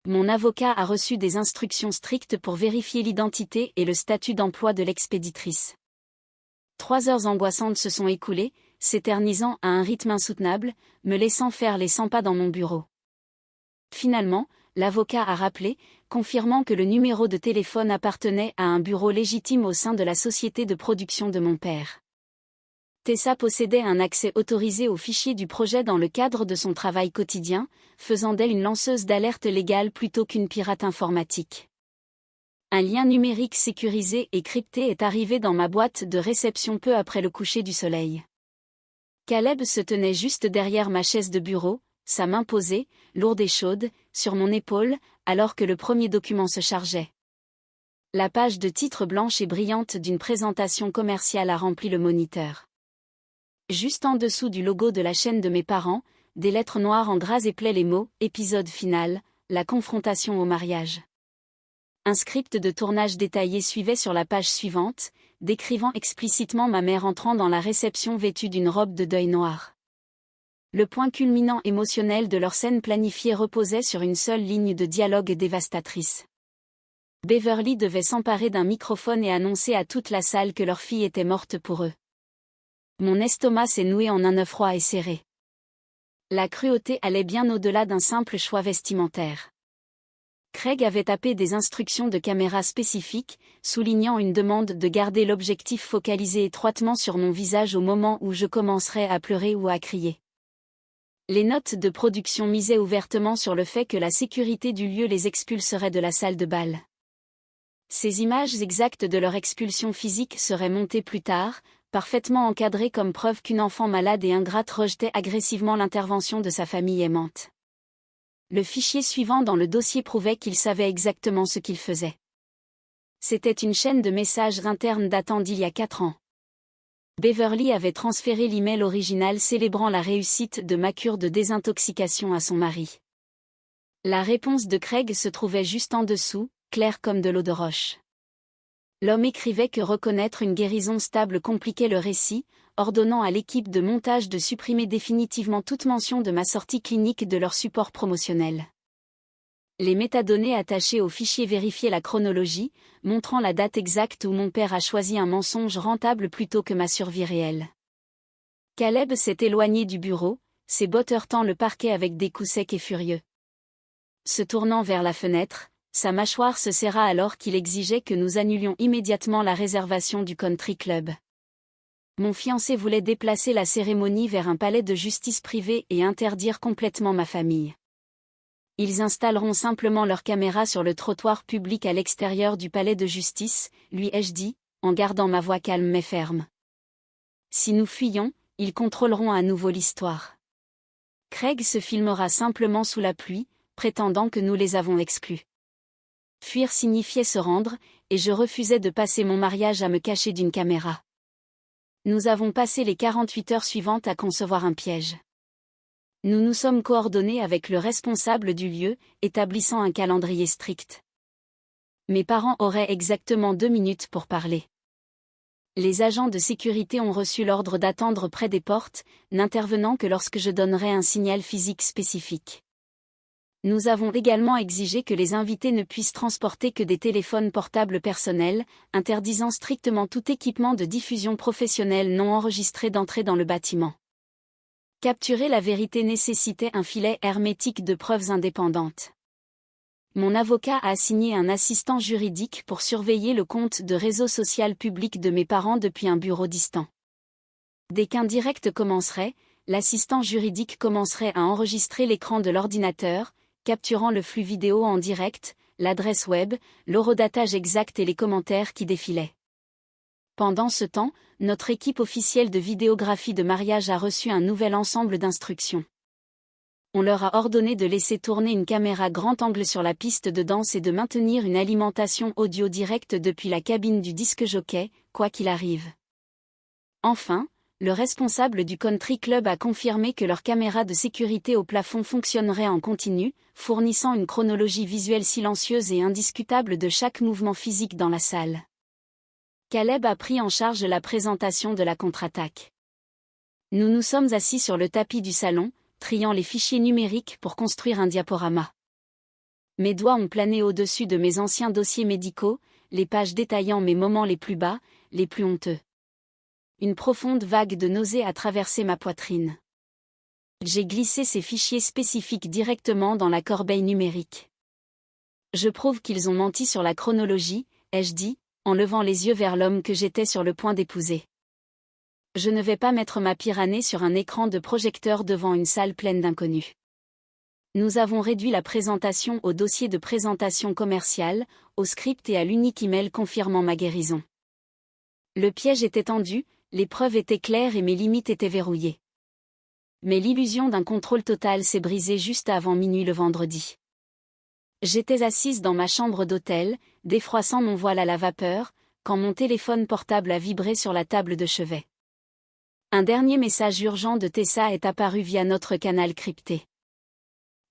Mon avocat a reçu des instructions strictes pour vérifier l'identité et le statut d'emploi de l'expéditrice. 3 heures angoissantes se sont écoulées, s'éternisant à un rythme insoutenable, me laissant faire les 100 pas dans mon bureau. Finalement, l'avocat a rappelé, confirmant que le numéro de téléphone appartenait à un bureau légitime au sein de la société de production de mon père. Tessa possédait un accès autorisé aux fichiers du projet dans le cadre de son travail quotidien, faisant d'elle une lanceuse d'alerte légale plutôt qu'une pirate informatique. Un lien numérique sécurisé et crypté est arrivé dans ma boîte de réception peu après le coucher du soleil. Caleb se tenait juste derrière ma chaise de bureau, sa main posée, lourde et chaude, sur mon épaule, alors que le premier document se chargeait. La page de titre blanche et brillante d'une présentation commerciale a rempli le moniteur. Juste en dessous du logo de la chaîne de mes parents, des lettres noires en gras éplaient les mots « Épisode final, la confrontation au mariage ». Un script de tournage détaillé suivait sur la page suivante, décrivant explicitement ma mère entrant dans la réception vêtue d'une robe de deuil noire. Le point culminant émotionnel de leur scène planifiée reposait sur une seule ligne de dialogue dévastatrice. Beverly devait s'emparer d'un microphone et annoncer à toute la salle que leur fille était morte pour eux. Mon estomac s'est noué en un œuf froid et serré. La cruauté allait bien au-delà d'un simple choix vestimentaire. Craig avait tapé des instructions de caméra spécifiques, soulignant une demande de garder l'objectif focalisé étroitement sur mon visage au moment où je commencerais à pleurer ou à crier. Les notes de production misaient ouvertement sur le fait que la sécurité du lieu les expulserait de la salle de bal. Ces images exactes de leur expulsion physique seraient montées plus tard, parfaitement encadrées comme preuve qu'une enfant malade et ingrate rejetait agressivement l'intervention de sa famille aimante. Le fichier suivant dans le dossier prouvait qu'il savait exactement ce qu'il faisait. C'était une chaîne de messages internes datant d'il y a 4 ans. Beverly avait transféré l'email original célébrant la réussite de ma cure de désintoxication à son mari. La réponse de Craig se trouvait juste en dessous, claire comme de l'eau de roche. L'homme écrivait que reconnaître une guérison stable compliquait le récit, ordonnant à l'équipe de montage de supprimer définitivement toute mention de ma sortie clinique de leur support promotionnel. Les métadonnées attachées au fichier vérifiaient la chronologie, montrant la date exacte où mon père a choisi un mensonge rentable plutôt que ma survie réelle. Caleb s'est éloigné du bureau, ses bottes heurtant le parquet avec des coups secs et furieux. Se tournant vers la fenêtre, sa mâchoire se serra alors qu'il exigeait que nous annulions immédiatement la réservation du country club. Mon fiancé voulait déplacer la cérémonie vers un palais de justice privé et interdire complètement ma famille. Ils installeront simplement leurs caméras sur le trottoir public à l'extérieur du palais de justice, lui ai-je dit, en gardant ma voix calme mais ferme. Si nous fuyons, ils contrôleront à nouveau l'histoire. Craig se filmera simplement sous la pluie, prétendant que nous les avons exclus. Fuir signifiait se rendre, et je refusais de passer mon mariage à me cacher d'une caméra. Nous avons passé les 48 heures suivantes à concevoir un piège. Nous nous sommes coordonnés avec le responsable du lieu, établissant un calendrier strict. Mes parents auraient exactement 2 minutes pour parler. Les agents de sécurité ont reçu l'ordre d'attendre près des portes, n'intervenant que lorsque je donnerais un signal physique spécifique. Nous avons également exigé que les invités ne puissent transporter que des téléphones portables personnels, interdisant strictement tout équipement de diffusion professionnelle non enregistré d'entrer dans le bâtiment. Capturer la vérité nécessitait un filet hermétique de preuves indépendantes. Mon avocat a assigné un assistant juridique pour surveiller le compte de réseau social public de mes parents depuis un bureau distant. Dès qu'un direct commencerait, l'assistant juridique commencerait à enregistrer l'écran de l'ordinateur, capturant le flux vidéo en direct, l'adresse web, l'horodatage exact et les commentaires qui défilaient. Pendant ce temps, notre équipe officielle de vidéographie de mariage a reçu un nouvel ensemble d'instructions. On leur a ordonné de laisser tourner une caméra grand angle sur la piste de danse et de maintenir une alimentation audio directe depuis la cabine du disque jockey, quoi qu'il arrive. Enfin, le responsable du country club a confirmé que leur caméra de sécurité au plafond fonctionnerait en continu, fournissant une chronologie visuelle silencieuse et indiscutable de chaque mouvement physique dans la salle. Caleb a pris en charge la présentation de la contre-attaque. Nous nous sommes assis sur le tapis du salon, triant les fichiers numériques pour construire un diaporama. Mes doigts ont plané au-dessus de mes anciens dossiers médicaux, les pages détaillant mes moments les plus bas, les plus honteux. Une profonde vague de nausée a traversé ma poitrine. J'ai glissé ces fichiers spécifiques directement dans la corbeille numérique. Je prouve qu'ils ont menti sur la chronologie, ai-je dit, en levant les yeux vers l'homme que j'étais sur le point d'épouser. Je ne vais pas mettre ma pire année sur un écran de projecteur devant une salle pleine d'inconnus. Nous avons réduit la présentation au dossier de présentation commerciale, au script et à l'unique email confirmant ma guérison. Le piège était tendu, les preuves étaient claires et mes limites étaient verrouillées. Mais l'illusion d'un contrôle total s'est brisée juste avant minuit le vendredi. J'étais assise dans ma chambre d'hôtel, défroissant mon voile à la vapeur, quand mon téléphone portable a vibré sur la table de chevet. Un dernier message urgent de Tessa est apparu via notre canal crypté.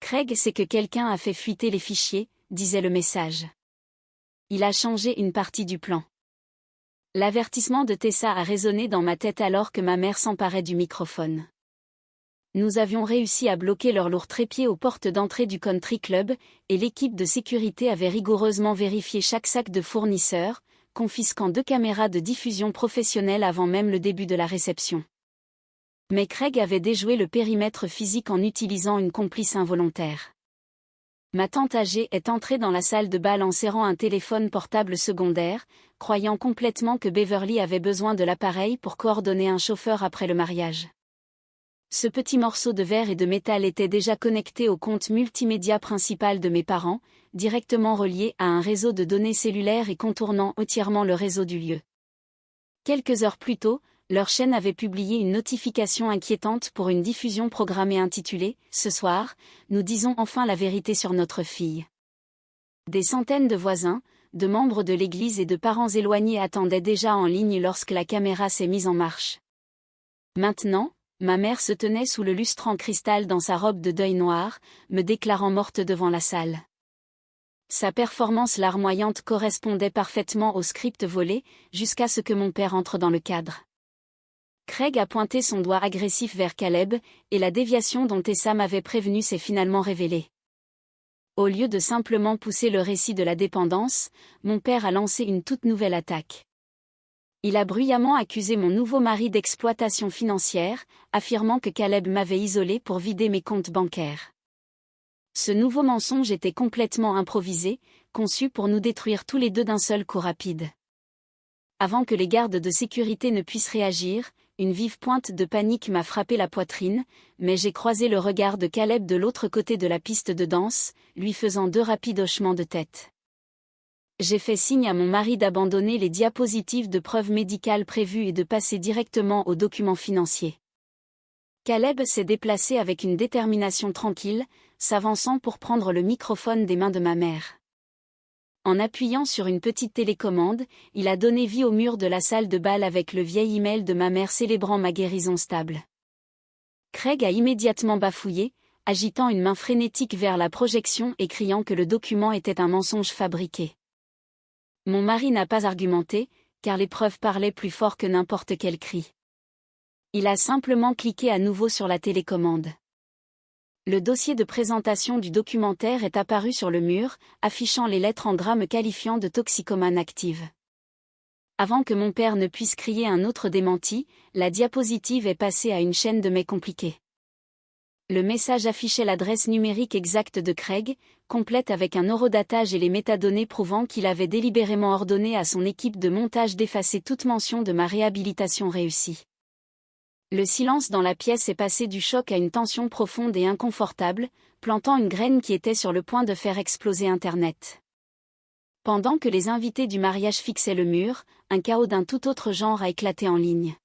Craig sait que quelqu'un a fait fuiter les fichiers, disait le message. Il a changé une partie du plan. L'avertissement de Tessa a résonné dans ma tête alors que ma mère s'emparait du microphone. Nous avions réussi à bloquer leur lourd trépied aux portes d'entrée du country club, et l'équipe de sécurité avait rigoureusement vérifié chaque sac de fournisseur, confisquant 2 caméras de diffusion professionnelles avant même le début de la réception. Mais Craig avait déjoué le périmètre physique en utilisant une complice involontaire. Ma tante âgée est entrée dans la salle de bal en serrant un téléphone portable secondaire, croyant complètement que Beverly avait besoin de l'appareil pour coordonner un chauffeur après le mariage. Ce petit morceau de verre et de métal était déjà connecté au compte multimédia principal de mes parents, directement relié à un réseau de données cellulaires et contournant entièrement le réseau du lieu. Quelques heures plus tôt, leur chaîne avait publié une notification inquiétante pour une diffusion programmée intitulée « Ce soir, nous disons enfin la vérité sur notre fille ». Des centaines de voisins, de membres de l'église et de parents éloignés attendaient déjà en ligne lorsque la caméra s'est mise en marche. Maintenant, ma mère se tenait sous le lustre en cristal dans sa robe de deuil noir, me déclarant morte devant la salle. Sa performance larmoyante correspondait parfaitement au script volé, jusqu'à ce que mon père entre dans le cadre. Craig a pointé son doigt agressif vers Caleb, et la déviation dont Tessa m'avait prévenu s'est finalement révélée. Au lieu de simplement pousser le récit de la dépendance, mon père a lancé une toute nouvelle attaque. Il a bruyamment accusé mon nouveau mari d'exploitation financière, affirmant que Caleb m'avait isolé pour vider mes comptes bancaires. Ce nouveau mensonge était complètement improvisé, conçu pour nous détruire tous les deux d'un seul coup rapide. Avant que les gardes de sécurité ne puissent réagir, une vive pointe de panique m'a frappé la poitrine, mais j'ai croisé le regard de Caleb de l'autre côté de la piste de danse, lui faisant 2 rapides hochements de tête. J'ai fait signe à mon mari d'abandonner les diapositives de preuves médicales prévues et de passer directement aux documents financiers. Caleb s'est déplacé avec une détermination tranquille, s'avançant pour prendre le microphone des mains de ma mère. En appuyant sur une petite télécommande, il a donné vie au mur de la salle de bal avec le vieil email de ma mère célébrant ma guérison stable. Craig a immédiatement bafouillé, agitant une main frénétique vers la projection et criant que le document était un mensonge fabriqué. Mon mari n'a pas argumenté, car les preuves parlaient plus fort que n'importe quel cri. Il a simplement cliqué à nouveau sur la télécommande. Le dossier de présentation du documentaire est apparu sur le mur, affichant les lettres en gras me qualifiant de toxicomane active. Avant que mon père ne puisse crier un autre démenti, la diapositive est passée à une chaîne de mails compliqués. Le message affichait l'adresse numérique exacte de Craig, complète avec un horodatage et les métadonnées prouvant qu'il avait délibérément ordonné à son équipe de montage d'effacer toute mention de ma réhabilitation réussie. Le silence dans la pièce est passé du choc à une tension profonde et inconfortable, plantant une graine qui était sur le point de faire exploser Internet. Pendant que les invités du mariage fixaient le mur, un chaos d'un tout autre genre a éclaté en ligne.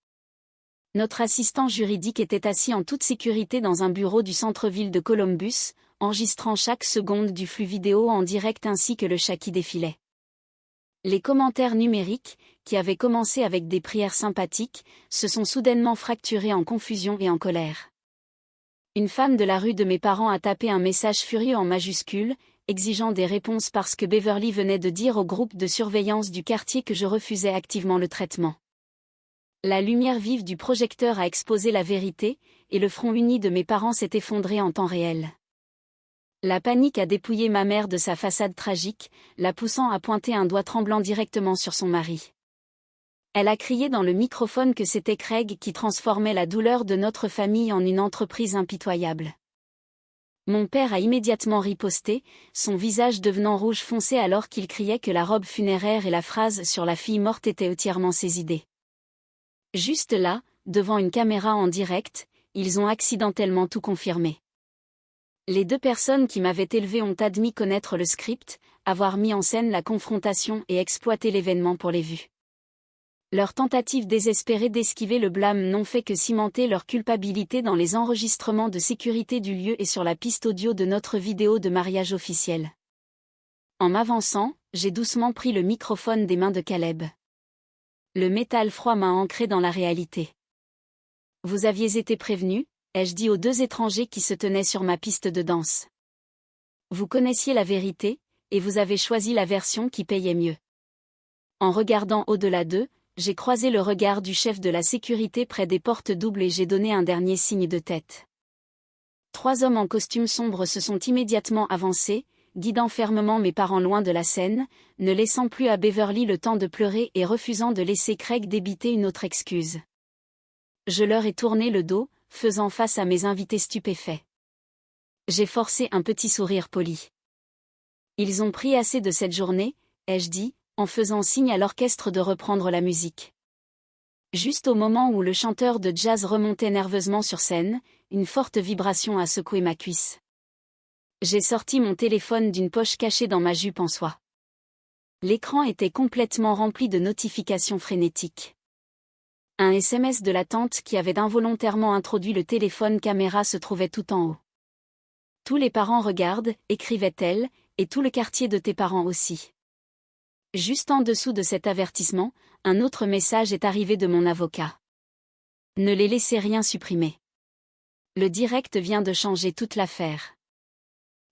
Notre assistant juridique était assis en toute sécurité dans un bureau du centre-ville de Columbus, enregistrant chaque seconde du flux vidéo en direct ainsi que le chat qui défilait. Les commentaires numériques, qui avaient commencé avec des prières sympathiques, se sont soudainement fracturés en confusion et en colère. Une femme de la rue de mes parents a tapé un message furieux en majuscules, exigeant des réponses parce que Beverly venait de dire au groupe de surveillance du quartier que je refusais activement le traitement. La lumière vive du projecteur a exposé la vérité, et le front uni de mes parents s'est effondré en temps réel. La panique a dépouillé ma mère de sa façade tragique, la poussant à pointer un doigt tremblant directement sur son mari. Elle a crié dans le microphone que c'était Craig qui transformait la douleur de notre famille en une entreprise impitoyable. Mon père a immédiatement riposté, son visage devenant rouge foncé alors qu'il criait que la robe funéraire et la phrase sur la fille morte étaient entièrement ses idées. Juste là, devant une caméra en direct, ils ont accidentellement tout confirmé. Les deux personnes qui m'avaient élevé ont admis connaître le script, avoir mis en scène la confrontation et exploité l'événement pour les vues. Leur tentative désespérée d'esquiver le blâme n'ont fait que cimenter leur culpabilité dans les enregistrements de sécurité du lieu et sur la piste audio de notre vidéo de mariage officiel. En m'avançant, j'ai doucement pris le microphone des mains de Caleb. Le métal froid m'a ancré dans la réalité. « Vous aviez été prévenus ?» ai-je dit aux deux étrangers qui se tenaient sur ma piste de danse. « Vous connaissiez la vérité, et vous avez choisi la version qui payait mieux. » En regardant au-delà d'eux, j'ai croisé le regard du chef de la sécurité près des portes doubles et j'ai donné un dernier signe de tête. 3 hommes en costume sombre se sont immédiatement avancés, guidant fermement mes parents loin de la scène, ne laissant plus à Beverly le temps de pleurer et refusant de laisser Craig débiter une autre excuse. Je leur ai tourné le dos, faisant face à mes invités stupéfaits. J'ai forcé un petit sourire poli. Ils ont pris assez de cette journée, ai-je dit, en faisant signe à l'orchestre de reprendre la musique. Juste au moment où le chanteur de jazz remontait nerveusement sur scène, une forte vibration a secoué ma cuisse. J'ai sorti mon téléphone d'une poche cachée dans ma jupe en soie. L'écran était complètement rempli de notifications frénétiques. Un SMS de la tante qui avait involontairement introduit le téléphone caméra se trouvait tout en haut. « Tous les parents regardent », écrivait-elle, « et tout le quartier de tes parents aussi. » Juste en dessous de cet avertissement, un autre message est arrivé de mon avocat. Ne les laissez rien supprimer. Le direct vient de changer toute l'affaire.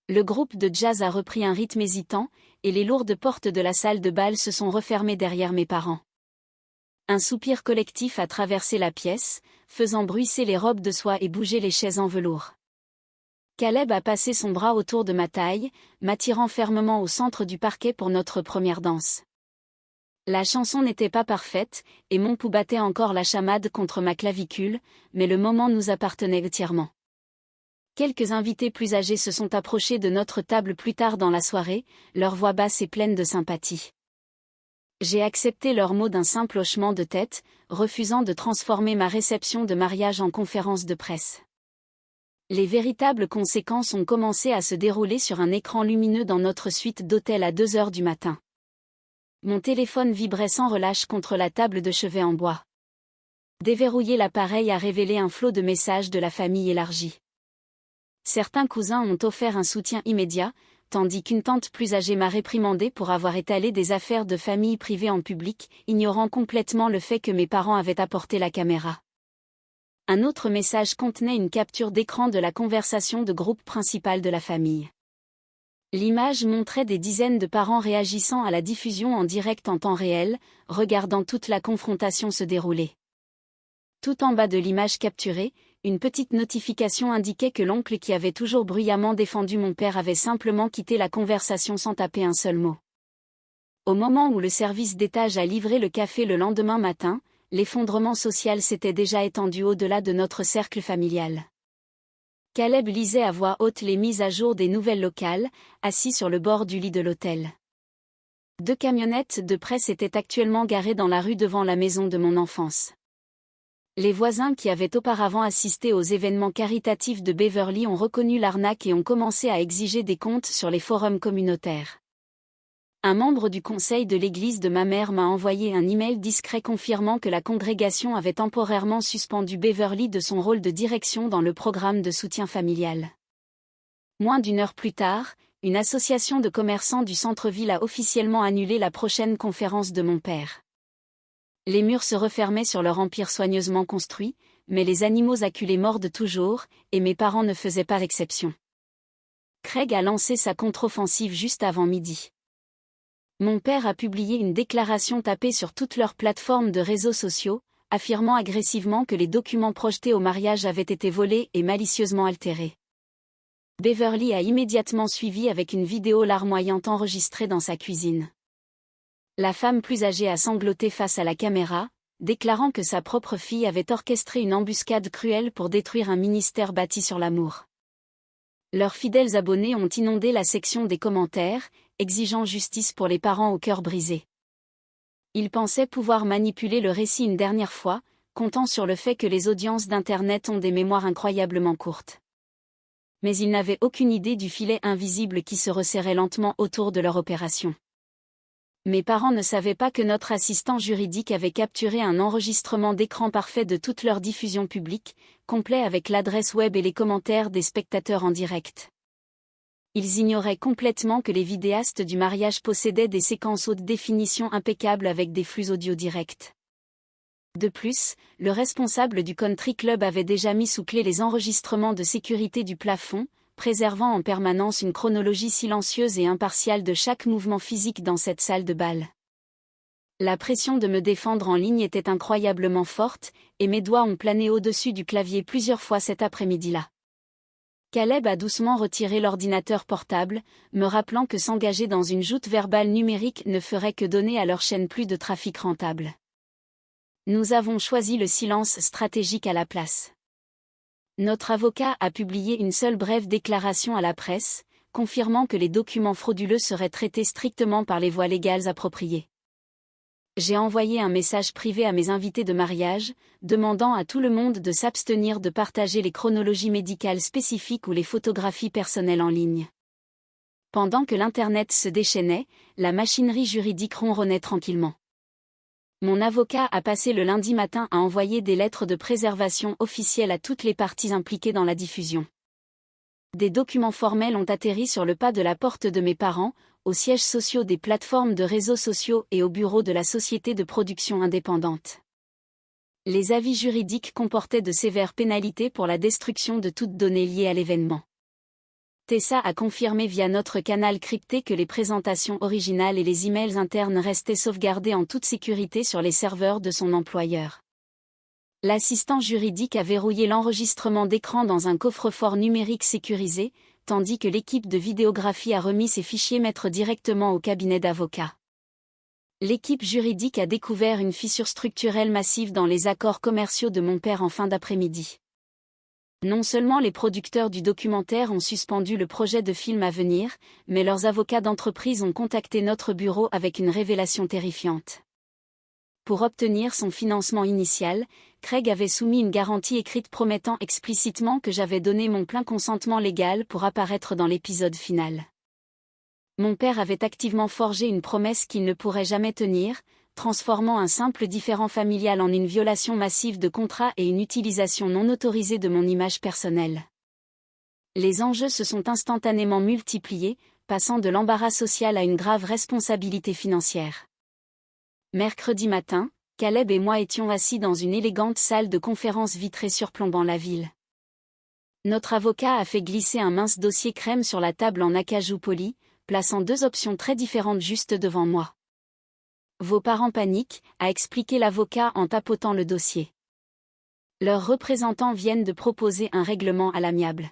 Le groupe de jazz a repris un rythme hésitant, et les lourdes portes de la salle de bal se sont refermées derrière mes parents. Un soupir collectif a traversé la pièce, faisant bruisser les robes de soie et bouger les chaises en velours. Caleb a passé son bras autour de ma taille, m'attirant fermement au centre du parquet pour notre première danse. La chanson n'était pas parfaite, et mon pouls battait encore la chamade contre ma clavicule, mais le moment nous appartenait entièrement. Quelques invités plus âgés se sont approchés de notre table plus tard dans la soirée, leur voix basse et pleine de sympathie. J'ai accepté leurs mots d'un simple hochement de tête, refusant de transformer ma réception de mariage en conférence de presse. Les véritables conséquences ont commencé à se dérouler sur un écran lumineux dans notre suite d'hôtel à 2 heures du matin. Mon téléphone vibrait sans relâche contre la table de chevet en bois. Déverrouiller l'appareil a révélé un flot de messages de la famille élargie. Certains cousins ont offert un soutien immédiat, tandis qu'une tante plus âgée m'a réprimandé pour avoir étalé des affaires de famille privées en public, ignorant complètement le fait que mes parents avaient apporté la caméra. Un autre message contenait une capture d'écran de la conversation de groupe principal de la famille. L'image montrait des dizaines de parents réagissant à la diffusion en direct en temps réel, regardant toute la confrontation se dérouler. Tout en bas de l'image capturée, une petite notification indiquait que l'oncle qui avait toujours bruyamment défendu mon père avait simplement quitté la conversation sans taper un seul mot. Au moment où le service d'étage a livré le café le lendemain matin, l'effondrement social s'était déjà étendu au-delà de notre cercle familial. Caleb lisait à voix haute les mises à jour des nouvelles locales, assis sur le bord du lit de l'hôtel. 2 camionnettes de presse étaient actuellement garées dans la rue devant la maison de mon enfance. Les voisins qui avaient auparavant assisté aux événements caritatifs de Beverly ont reconnu l'arnaque et ont commencé à exiger des comptes sur les forums communautaires. Un membre du conseil de l'église de ma mère m'a envoyé un email discret confirmant que la congrégation avait temporairement suspendu Beverly de son rôle de direction dans le programme de soutien familial. Moins d'1 heure plus tard, une association de commerçants du centre-ville a officiellement annulé la prochaine conférence de mon père. Les murs se refermaient sur leur empire soigneusement construit, mais les animaux acculés mordent toujours, et mes parents ne faisaient pas exception. Craig a lancé sa contre-offensive juste avant midi. Mon père a publié une déclaration tapée sur toutes leurs plateformes de réseaux sociaux, affirmant agressivement que les documents projetés au mariage avaient été volés et malicieusement altérés. Beverly a immédiatement suivi avec une vidéo larmoyante enregistrée dans sa cuisine. La femme plus âgée a sangloté face à la caméra, déclarant que sa propre fille avait orchestré une embuscade cruelle pour détruire un ministère bâti sur l'amour. Leurs fidèles abonnés ont inondé la section des commentaires, exigeant justice pour les parents au cœur brisé. Ils pensaient pouvoir manipuler le récit une dernière fois, comptant sur le fait que les audiences d'Internet ont des mémoires incroyablement courtes. Mais ils n'avaient aucune idée du filet invisible qui se resserrait lentement autour de leur opération. Mes parents ne savaient pas que notre assistant juridique avait capturé un enregistrement d'écran parfait de toute leur diffusion publique, complet avec l'adresse web et les commentaires des spectateurs en direct. Ils ignoraient complètement que les vidéastes du mariage possédaient des séquences haute définition impeccables avec des flux audio directs. De plus, le responsable du country club avait déjà mis sous clé les enregistrements de sécurité du plafond, préservant en permanence une chronologie silencieuse et impartiale de chaque mouvement physique dans cette salle de bal. La pression de me défendre en ligne était incroyablement forte, et mes doigts ont plané au-dessus du clavier plusieurs fois cet après-midi-là. Caleb a doucement retiré l'ordinateur portable, me rappelant que s'engager dans une joute verbale numérique ne ferait que donner à leur chaîne plus de trafic rentable. Nous avons choisi le silence stratégique à la place. Notre avocat a publié une seule brève déclaration à la presse, confirmant que les documents frauduleux seraient traités strictement par les voies légales appropriées. J'ai envoyé un message privé à mes invités de mariage, demandant à tout le monde de s'abstenir de partager les chronologies médicales spécifiques ou les photographies personnelles en ligne. Pendant que l'Internet se déchaînait, la machinerie juridique ronronnait tranquillement. Mon avocat a passé le lundi matin à envoyer des lettres de préservation officielles à toutes les parties impliquées dans la diffusion. Des documents formels ont atterri sur le pas de la porte de mes parents, aux sièges sociaux des plateformes de réseaux sociaux et au bureau de la société de production indépendante. Les avis juridiques comportaient de sévères pénalités pour la destruction de toute donnée liée à l'événement. Tessa a confirmé via notre canal crypté que les présentations originales et les emails internes restaient sauvegardés en toute sécurité sur les serveurs de son employeur. L'assistant juridique a verrouillé l'enregistrement d'écran dans un coffre-fort numérique sécurisé, tandis que l'équipe de vidéographie a remis ses fichiers maîtres directement au cabinet d'avocats. L'équipe juridique a découvert une fissure structurelle massive dans les accords commerciaux de mon père en fin d'après-midi. Non seulement les producteurs du documentaire ont suspendu le projet de film à venir, mais leurs avocats d'entreprise ont contacté notre bureau avec une révélation terrifiante. Pour obtenir son financement initial, Craig avait soumis une garantie écrite promettant explicitement que j'avais donné mon plein consentement légal pour apparaître dans l'épisode final. Mon père avait activement forgé une promesse qu'il ne pourrait jamais tenir, transformant un simple différend familial en une violation massive de contrat et une utilisation non autorisée de mon image personnelle. Les enjeux se sont instantanément multipliés, passant de l'embarras social à une grave responsabilité financière. Mercredi matin, Caleb et moi étions assis dans une élégante salle de conférence vitrée surplombant la ville. Notre avocat a fait glisser un mince dossier crème sur la table en acajou poli, plaçant deux options très différentes juste devant moi. Vos parents paniquent, a expliqué l'avocat en tapotant le dossier. Leurs représentants viennent de proposer un règlement à l'amiable.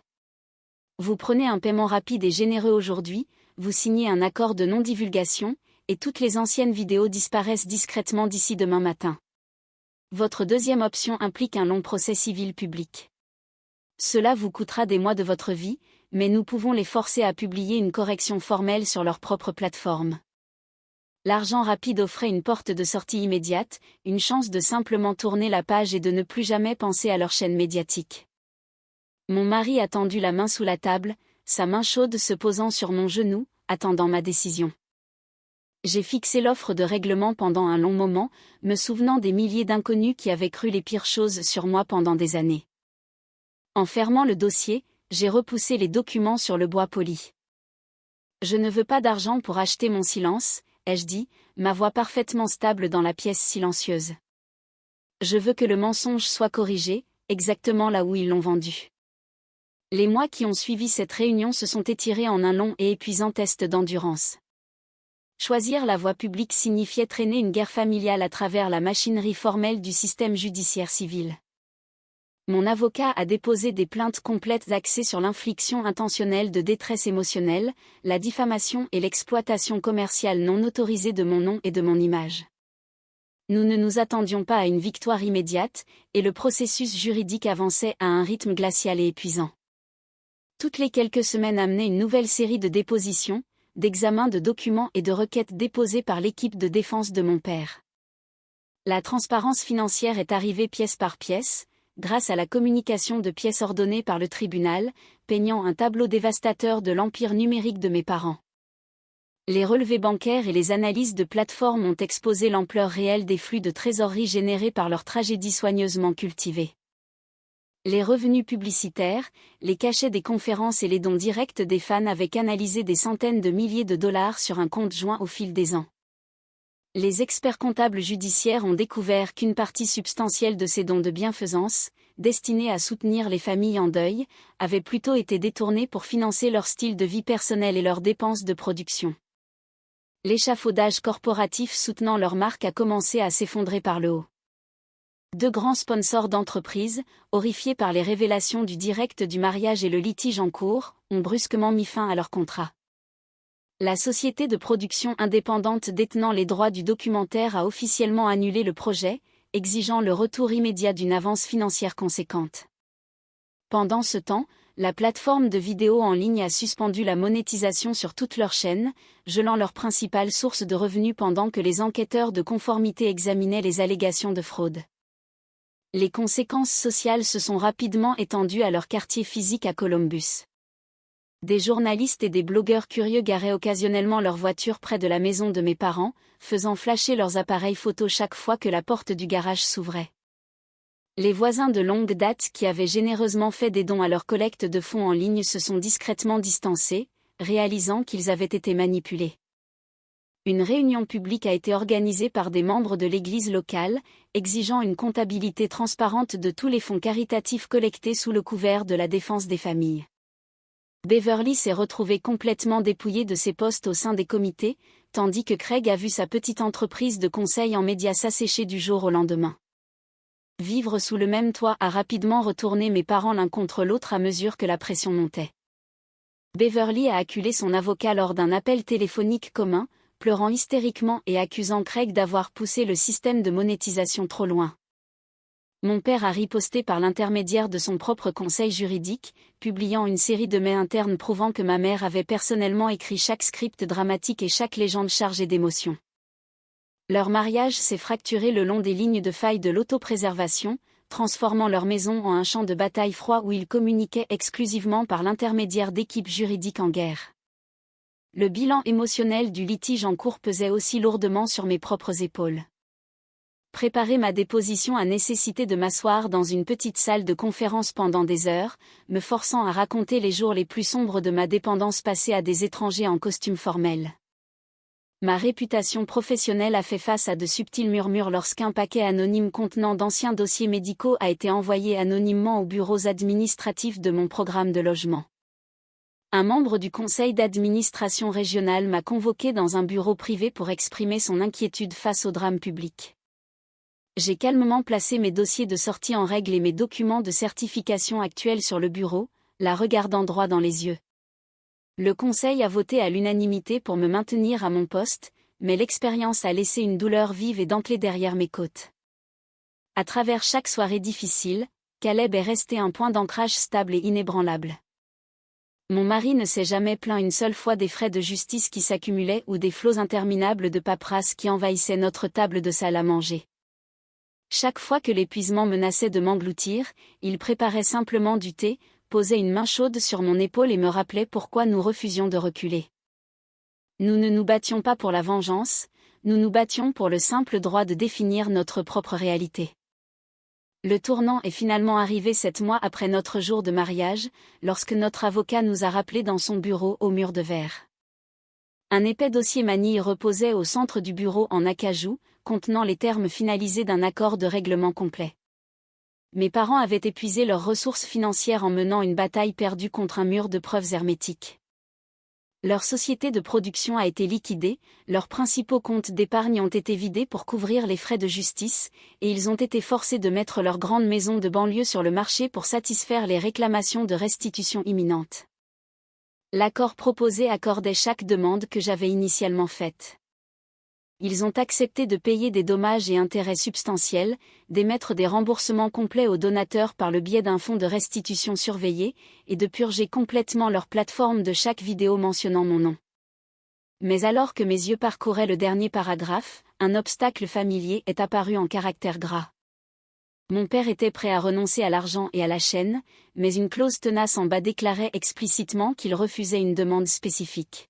Vous prenez un paiement rapide et généreux aujourd'hui, vous signez un accord de non-divulgation, et toutes les anciennes vidéos disparaissent discrètement d'ici demain matin. Votre deuxième option implique un long procès civil public. Cela vous coûtera des mois de votre vie, mais nous pouvons les forcer à publier une correction formelle sur leur propre plateforme. L'argent rapide offrait une porte de sortie immédiate, une chance de simplement tourner la page et de ne plus jamais penser à leur chaîne médiatique. Mon mari a tendu la main sous la table, sa main chaude se posant sur mon genou, attendant ma décision. J'ai fixé l'offre de règlement pendant un long moment, me souvenant des milliers d'inconnus qui avaient cru les pires choses sur moi pendant des années. En fermant le dossier, j'ai repoussé les documents sur le bois poli. Je ne veux pas d'argent pour acheter mon silence, ai-je dit, ma voix parfaitement stable dans la pièce silencieuse. Je veux que le mensonge soit corrigé, exactement là où ils l'ont vendu. Les mois qui ont suivi cette réunion se sont étirés en un long et épuisant test d'endurance. Choisir la voie publique signifiait traîner une guerre familiale à travers la machinerie formelle du système judiciaire civil. Mon avocat a déposé des plaintes complètes axées sur l'infliction intentionnelle de détresse émotionnelle, la diffamation et l'exploitation commerciale non autorisée de mon nom et de mon image. Nous ne nous attendions pas à une victoire immédiate, et le processus juridique avançait à un rythme glacial et épuisant. Toutes les quelques semaines amenaient une nouvelle série de dépositions, d'examens de documents et de requêtes déposées par l'équipe de défense de mon père. La transparence financière est arrivée pièce par pièce, grâce à la communication de pièces ordonnées par le tribunal, peignant un tableau dévastateur de l'empire numérique de mes parents. Les relevés bancaires et les analyses de plateformes ont exposé l'ampleur réelle des flux de trésorerie générés par leur tragédie soigneusement cultivée. Les revenus publicitaires, les cachets des conférences et les dons directs des fans avaient canalisé des centaines de milliers de dollars sur un compte joint au fil des ans. Les experts comptables judiciaires ont découvert qu'une partie substantielle de ces dons de bienfaisance, destinés à soutenir les familles en deuil, avaient plutôt été détournés pour financer leur style de vie personnel et leurs dépenses de production. L'échafaudage corporatif soutenant leur marque a commencé à s'effondrer par le haut. Deux grands sponsors d'entreprises, horrifiés par les révélations du direct du mariage et le litige en cours, ont brusquement mis fin à leur contrat. La société de production indépendante détenant les droits du documentaire a officiellement annulé le projet, exigeant le retour immédiat d'une avance financière conséquente. Pendant ce temps, la plateforme de vidéo en ligne a suspendu la monétisation sur toutes leurs chaînes, gelant leur principale source de revenus pendant que les enquêteurs de conformité examinaient les allégations de fraude. Les conséquences sociales se sont rapidement étendues à leur quartier physique à Columbus. Des journalistes et des blogueurs curieux garaient occasionnellement leur voiture près de la maison de mes parents, faisant flasher leurs appareils photo chaque fois que la porte du garage s'ouvrait. Les voisins de longue date qui avaient généreusement fait des dons à leur collecte de fonds en ligne se sont discrètement distancés, réalisant qu'ils avaient été manipulés. Une réunion publique a été organisée par des membres de l'église locale, exigeant une comptabilité transparente de tous les fonds caritatifs collectés sous le couvert de la défense des familles. Beverly s'est retrouvée complètement dépouillée de ses postes au sein des comités, tandis que Craig a vu sa petite entreprise de conseil en médias s'assécher du jour au lendemain. Vivre sous le même toit a rapidement retourné mes parents l'un contre l'autre à mesure que la pression montait. Beverly a acculé son avocat lors d'un appel téléphonique commun, pleurant hystériquement et accusant Craig d'avoir poussé le système de monétisation trop loin. Mon père a riposté par l'intermédiaire de son propre conseil juridique, publiant une série de mails internes prouvant que ma mère avait personnellement écrit chaque script dramatique et chaque légende chargée d'émotions. Leur mariage s'est fracturé le long des lignes de faille de l'autopréservation, transformant leur maison en un champ de bataille froid où ils communiquaient exclusivement par l'intermédiaire d'équipes juridiques en guerre. Le bilan émotionnel du litige en cours pesait aussi lourdement sur mes propres épaules. Préparer ma déposition a nécessité de m'asseoir dans une petite salle de conférence pendant des heures, me forçant à raconter les jours les plus sombres de ma dépendance passée à des étrangers en costume formel. Ma réputation professionnelle a fait face à de subtils murmures lorsqu'un paquet anonyme contenant d'anciens dossiers médicaux a été envoyé anonymement aux bureaux administratifs de mon programme de logement. Un membre du conseil d'administration régional m'a convoqué dans un bureau privé pour exprimer son inquiétude face au drame public. J'ai calmement placé mes dossiers de sortie en règle et mes documents de certification actuels sur le bureau, la regardant droit dans les yeux. Le conseil a voté à l'unanimité pour me maintenir à mon poste, mais l'expérience a laissé une douleur vive et dentelée derrière mes côtes. À travers chaque soirée difficile, Caleb est resté un point d'ancrage stable et inébranlable. Mon mari ne s'est jamais plaint une seule fois des frais de justice qui s'accumulaient ou des flots interminables de paperasse qui envahissaient notre table de salle à manger. Chaque fois que l'épuisement menaçait de m'engloutir, il préparait simplement du thé, posait une main chaude sur mon épaule et me rappelait pourquoi nous refusions de reculer. Nous ne nous battions pas pour la vengeance, nous nous battions pour le simple droit de définir notre propre réalité. Le tournant est finalement arrivé 7 mois après notre jour de mariage, lorsque notre avocat nous a rappelés dans son bureau au mur de verre. Un épais dossier manille reposait au centre du bureau en acajou, contenant les termes finalisés d'un accord de règlement complet. Mes parents avaient épuisé leurs ressources financières en menant une bataille perdue contre un mur de preuves hermétiques. Leur société de production a été liquidée, leurs principaux comptes d'épargne ont été vidés pour couvrir les frais de justice, et ils ont été forcés de mettre leur grande maison de banlieue sur le marché pour satisfaire les réclamations de restitution imminente. L'accord proposé accordait chaque demande que j'avais initialement faite. Ils ont accepté de payer des dommages et intérêts substantiels, d'émettre des remboursements complets aux donateurs par le biais d'un fonds de restitution surveillé, et de purger complètement leur plateforme de chaque vidéo mentionnant mon nom. Mais alors que mes yeux parcouraient le dernier paragraphe, un obstacle familier est apparu en caractères gras. Mon père était prêt à renoncer à l'argent et à la chaîne, mais une clause tenace en bas déclarait explicitement qu'il refusait une demande spécifique.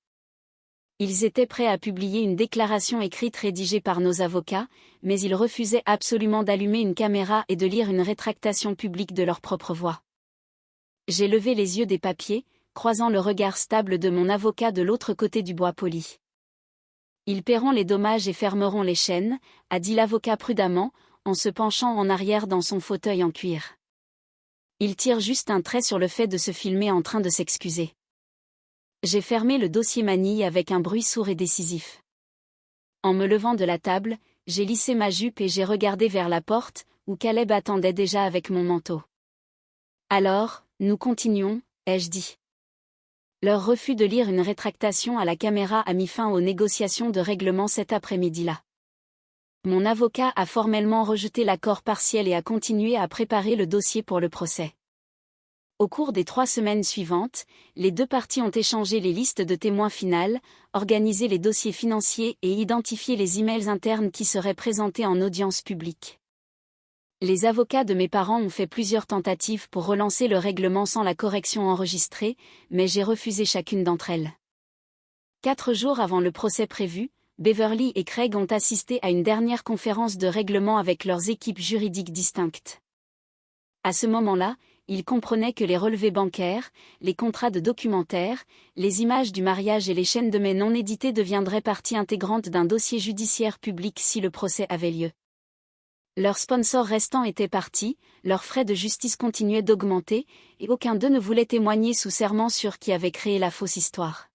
Ils étaient prêts à publier une déclaration écrite rédigée par nos avocats, mais ils refusaient absolument d'allumer une caméra et de lire une rétractation publique de leur propre voix. J'ai levé les yeux des papiers, croisant le regard stable de mon avocat de l'autre côté du bois poli. Ils paieront les dommages et fermeront les chaînes, a dit l'avocat prudemment, en se penchant en arrière dans son fauteuil en cuir. Il tire juste un trait sur le fait de se filmer en train de s'excuser. J'ai fermé le dossier manille avec un bruit sourd et décisif. En me levant de la table, j'ai lissé ma jupe et j'ai regardé vers la porte, où Caleb attendait déjà avec mon manteau. Alors, nous continuons, ai-je dit. Leur refus de lire une rétractation à la caméra a mis fin aux négociations de règlement cet après-midi-là. Mon avocat a formellement rejeté l'accord partiel et a continué à préparer le dossier pour le procès. Au cours des 3 semaines suivantes, les deux parties ont échangé les listes de témoins finales, organisé les dossiers financiers et identifié les emails internes qui seraient présentés en audience publique. Les avocats de mes parents ont fait plusieurs tentatives pour relancer le règlement sans la correction enregistrée, mais j'ai refusé chacune d'entre elles. 4 jours avant le procès prévu, Beverly et Craig ont assisté à une dernière conférence de règlement avec leurs équipes juridiques distinctes. À ce moment-là, ils comprenaient que les relevés bancaires, les contrats de documentaire, les images du mariage et les chaînes de mai non éditées deviendraient partie intégrante d'un dossier judiciaire public si le procès avait lieu. Leurs sponsors restants étaient partis, leurs frais de justice continuaient d'augmenter, et aucun d'eux ne voulait témoigner sous serment sur qui avait créé la fausse histoire.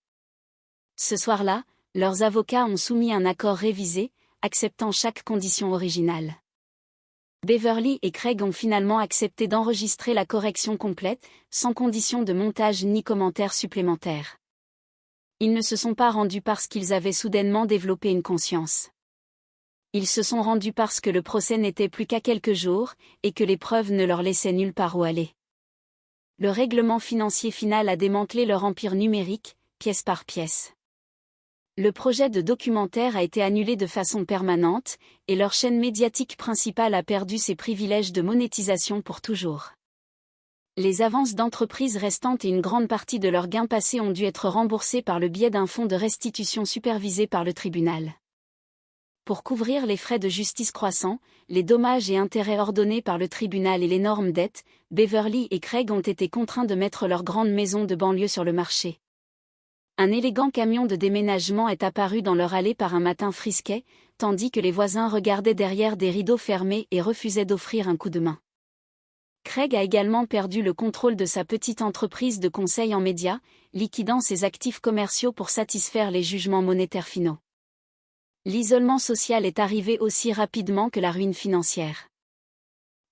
Ce soir-là, leurs avocats ont soumis un accord révisé, acceptant chaque condition originale. Beverly et Craig ont finalement accepté d'enregistrer la correction complète, sans condition de montage ni commentaires supplémentaires. Ils ne se sont pas rendus parce qu'ils avaient soudainement développé une conscience. Ils se sont rendus parce que le procès n'était plus qu'à quelques jours, et que les preuves ne leur laissaient nulle part où aller. Le règlement financier final a démantelé leur empire numérique, pièce par pièce. Le projet de documentaire a été annulé de façon permanente, et leur chaîne médiatique principale a perdu ses privilèges de monétisation pour toujours. Les avances d'entreprises restantes et une grande partie de leurs gains passés ont dû être remboursés par le biais d'un fonds de restitution supervisé par le tribunal. Pour couvrir les frais de justice croissants, les dommages et intérêts ordonnés par le tribunal et l'énorme dette, Beverly et Craig ont été contraints de mettre leur grande maison de banlieue sur le marché. Un élégant camion de déménagement est apparu dans leur allée par un matin frisquet, tandis que les voisins regardaient derrière des rideaux fermés et refusaient d'offrir un coup de main. Craig a également perdu le contrôle de sa petite entreprise de conseil en médias, liquidant ses actifs commerciaux pour satisfaire les jugements monétaires finaux. L'isolement social est arrivé aussi rapidement que la ruine financière.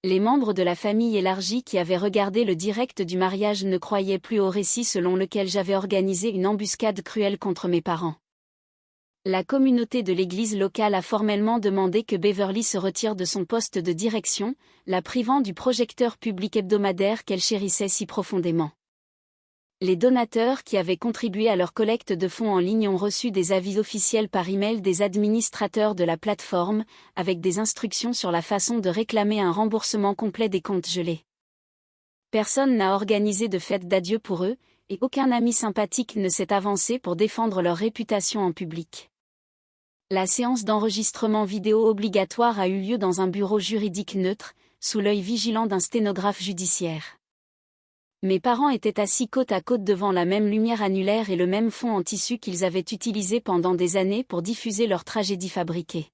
Les membres de la famille élargie qui avaient regardé le direct du mariage ne croyaient plus au récit selon lequel j'avais organisé une embuscade cruelle contre mes parents. La communauté de l'église locale a formellement demandé que Beverly se retire de son poste de direction, la privant du projecteur public hebdomadaire qu'elle chérissait si profondément. Les donateurs qui avaient contribué à leur collecte de fonds en ligne ont reçu des avis officiels par email des administrateurs de la plateforme, avec des instructions sur la façon de réclamer un remboursement complet des comptes gelés. Personne n'a organisé de fête d'adieu pour eux, et aucun ami sympathique ne s'est avancé pour défendre leur réputation en public. La séance d'enregistrement vidéo obligatoire a eu lieu dans un bureau juridique neutre, sous l'œil vigilant d'un sténographe judiciaire. Mes parents étaient assis côte à côte devant la même lumière annulaire et le même fond en tissu qu'ils avaient utilisé pendant des années pour diffuser leur tragédie fabriquée.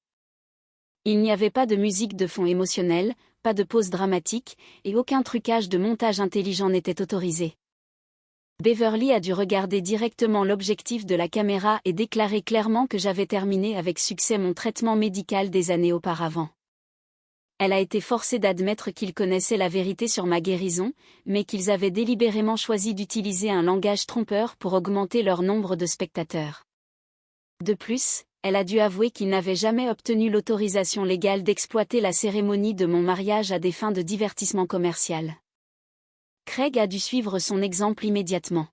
Il n'y avait pas de musique de fond émotionnelle, pas de pause dramatique, et aucun trucage de montage intelligent n'était autorisé. Beverly a dû regarder directement l'objectif de la caméra et déclarer clairement que j'avais terminé avec succès mon traitement médical des années auparavant. Elle a été forcée d'admettre qu'ils connaissaient la vérité sur ma guérison, mais qu'ils avaient délibérément choisi d'utiliser un langage trompeur pour augmenter leur nombre de spectateurs. De plus, elle a dû avouer qu'ils n'avaient jamais obtenu l'autorisation légale d'exploiter la cérémonie de mon mariage à des fins de divertissement commercial. Craig a dû suivre son exemple immédiatement.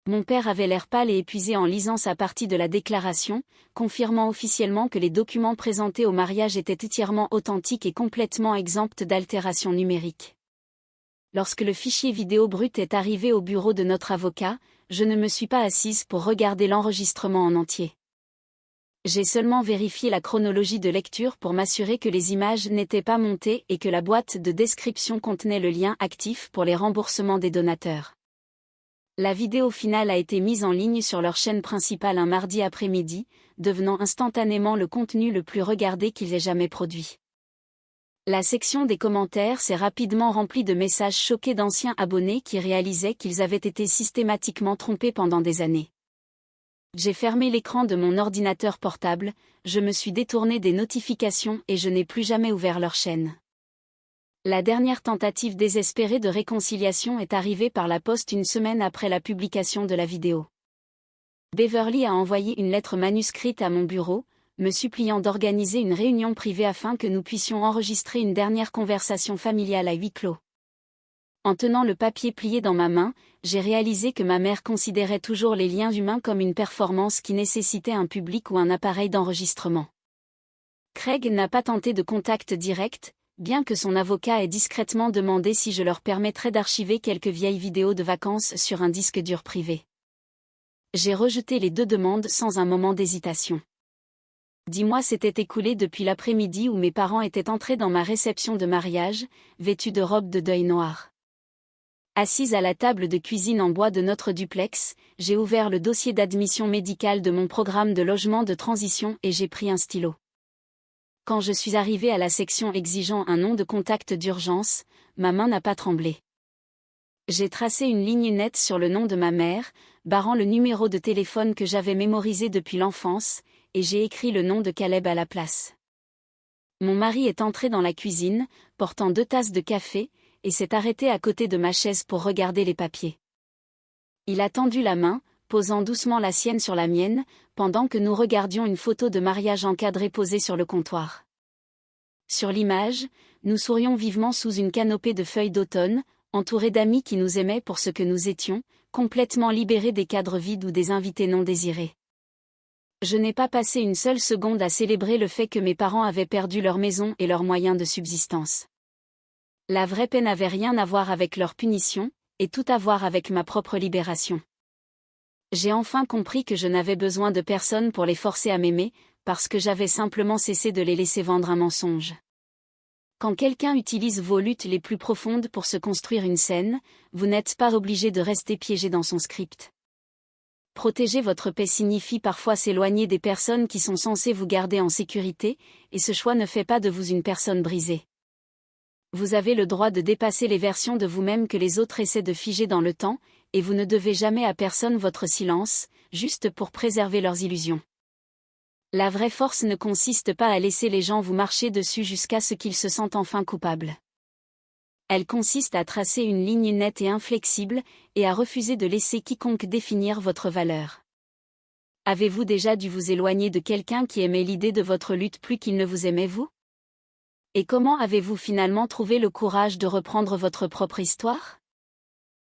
Mon père avait l'air pâle et épuisé en lisant sa partie de la déclaration, confirmant officiellement que les documents présentés au mariage étaient entièrement authentiques et complètement exempts d'altérations numériques. Lorsque le fichier vidéo brut est arrivé au bureau de notre avocat, je ne me suis pas assise pour regarder l'enregistrement en entier. J'ai seulement vérifié la chronologie de lecture pour m'assurer que les images n'étaient pas montées et que la boîte de description contenait le lien actif pour les remboursements des donateurs. La vidéo finale a été mise en ligne sur leur chaîne principale un mardi après-midi, devenant instantanément le contenu le plus regardé qu'ils aient jamais produit. La section des commentaires s'est rapidement remplie de messages choqués d'anciens abonnés qui réalisaient qu'ils avaient été systématiquement trompés pendant des années. J'ai fermé l'écran de mon ordinateur portable, je me suis détournée des notifications et je n'ai plus jamais ouvert leur chaîne. La dernière tentative désespérée de réconciliation est arrivée par la poste une semaine après la publication de la vidéo. Beverly a envoyé une lettre manuscrite à mon bureau, me suppliant d'organiser une réunion privée afin que nous puissions enregistrer une dernière conversation familiale à huis clos. En tenant le papier plié dans ma main, j'ai réalisé que ma mère considérait toujours les liens humains comme une performance qui nécessitait un public ou un appareil d'enregistrement. Craig n'a pas tenté de contact direct, bien que son avocat ait discrètement demandé si je leur permettrais d'archiver quelques vieilles vidéos de vacances sur un disque dur privé. J'ai rejeté les deux demandes sans un moment d'hésitation. 10 mois s'étaient écoulés depuis l'après-midi où mes parents étaient entrés dans ma réception de mariage, vêtus de robes de deuil noires. Assise à la table de cuisine en bois de notre duplex, j'ai ouvert le dossier d'admission médicale de mon programme de logement de transition et j'ai pris un stylo. Quand je suis arrivée à la section exigeant un nom de contact d'urgence, ma main n'a pas tremblé. J'ai tracé une ligne nette sur le nom de ma mère, barrant le numéro de téléphone que j'avais mémorisé depuis l'enfance, et j'ai écrit le nom de Caleb à la place. Mon mari est entré dans la cuisine, portant 2 tasses de café, et s'est arrêté à côté de ma chaise pour regarder les papiers. Il a tendu la main, posant doucement la sienne sur la mienne, pendant que nous regardions une photo de mariage encadrée posée sur le comptoir. Sur l'image, nous sourions vivement sous une canopée de feuilles d'automne, entourés d'amis qui nous aimaient pour ce que nous étions, complètement libérés des cadres vides ou des invités non désirés. Je n'ai pas passé une seule seconde à célébrer le fait que mes parents avaient perdu leur maison et leurs moyens de subsistance. La vraie paix n'avait rien à voir avec leur punition, et tout à voir avec ma propre libération. J'ai enfin compris que je n'avais besoin de personne pour les forcer à m'aimer, parce que j'avais simplement cessé de les laisser vendre un mensonge. Quand quelqu'un utilise vos luttes les plus profondes pour se construire une scène, vous n'êtes pas obligé de rester piégé dans son script. Protéger votre paix signifie parfois s'éloigner des personnes qui sont censées vous garder en sécurité, et ce choix ne fait pas de vous une personne brisée. Vous avez le droit de dépasser les versions de vous-même que les autres essaient de figer dans le temps, et vous ne devez jamais à personne votre silence, juste pour préserver leurs illusions. La vraie force ne consiste pas à laisser les gens vous marcher dessus jusqu'à ce qu'ils se sentent enfin coupables. Elle consiste à tracer une ligne nette et inflexible, et à refuser de laisser quiconque définir votre valeur. Avez-vous déjà dû vous éloigner de quelqu'un qui aimait l'idée de votre lutte plus qu'il ne vous aimait vous ? Et comment avez-vous finalement trouvé le courage de reprendre votre propre histoire ?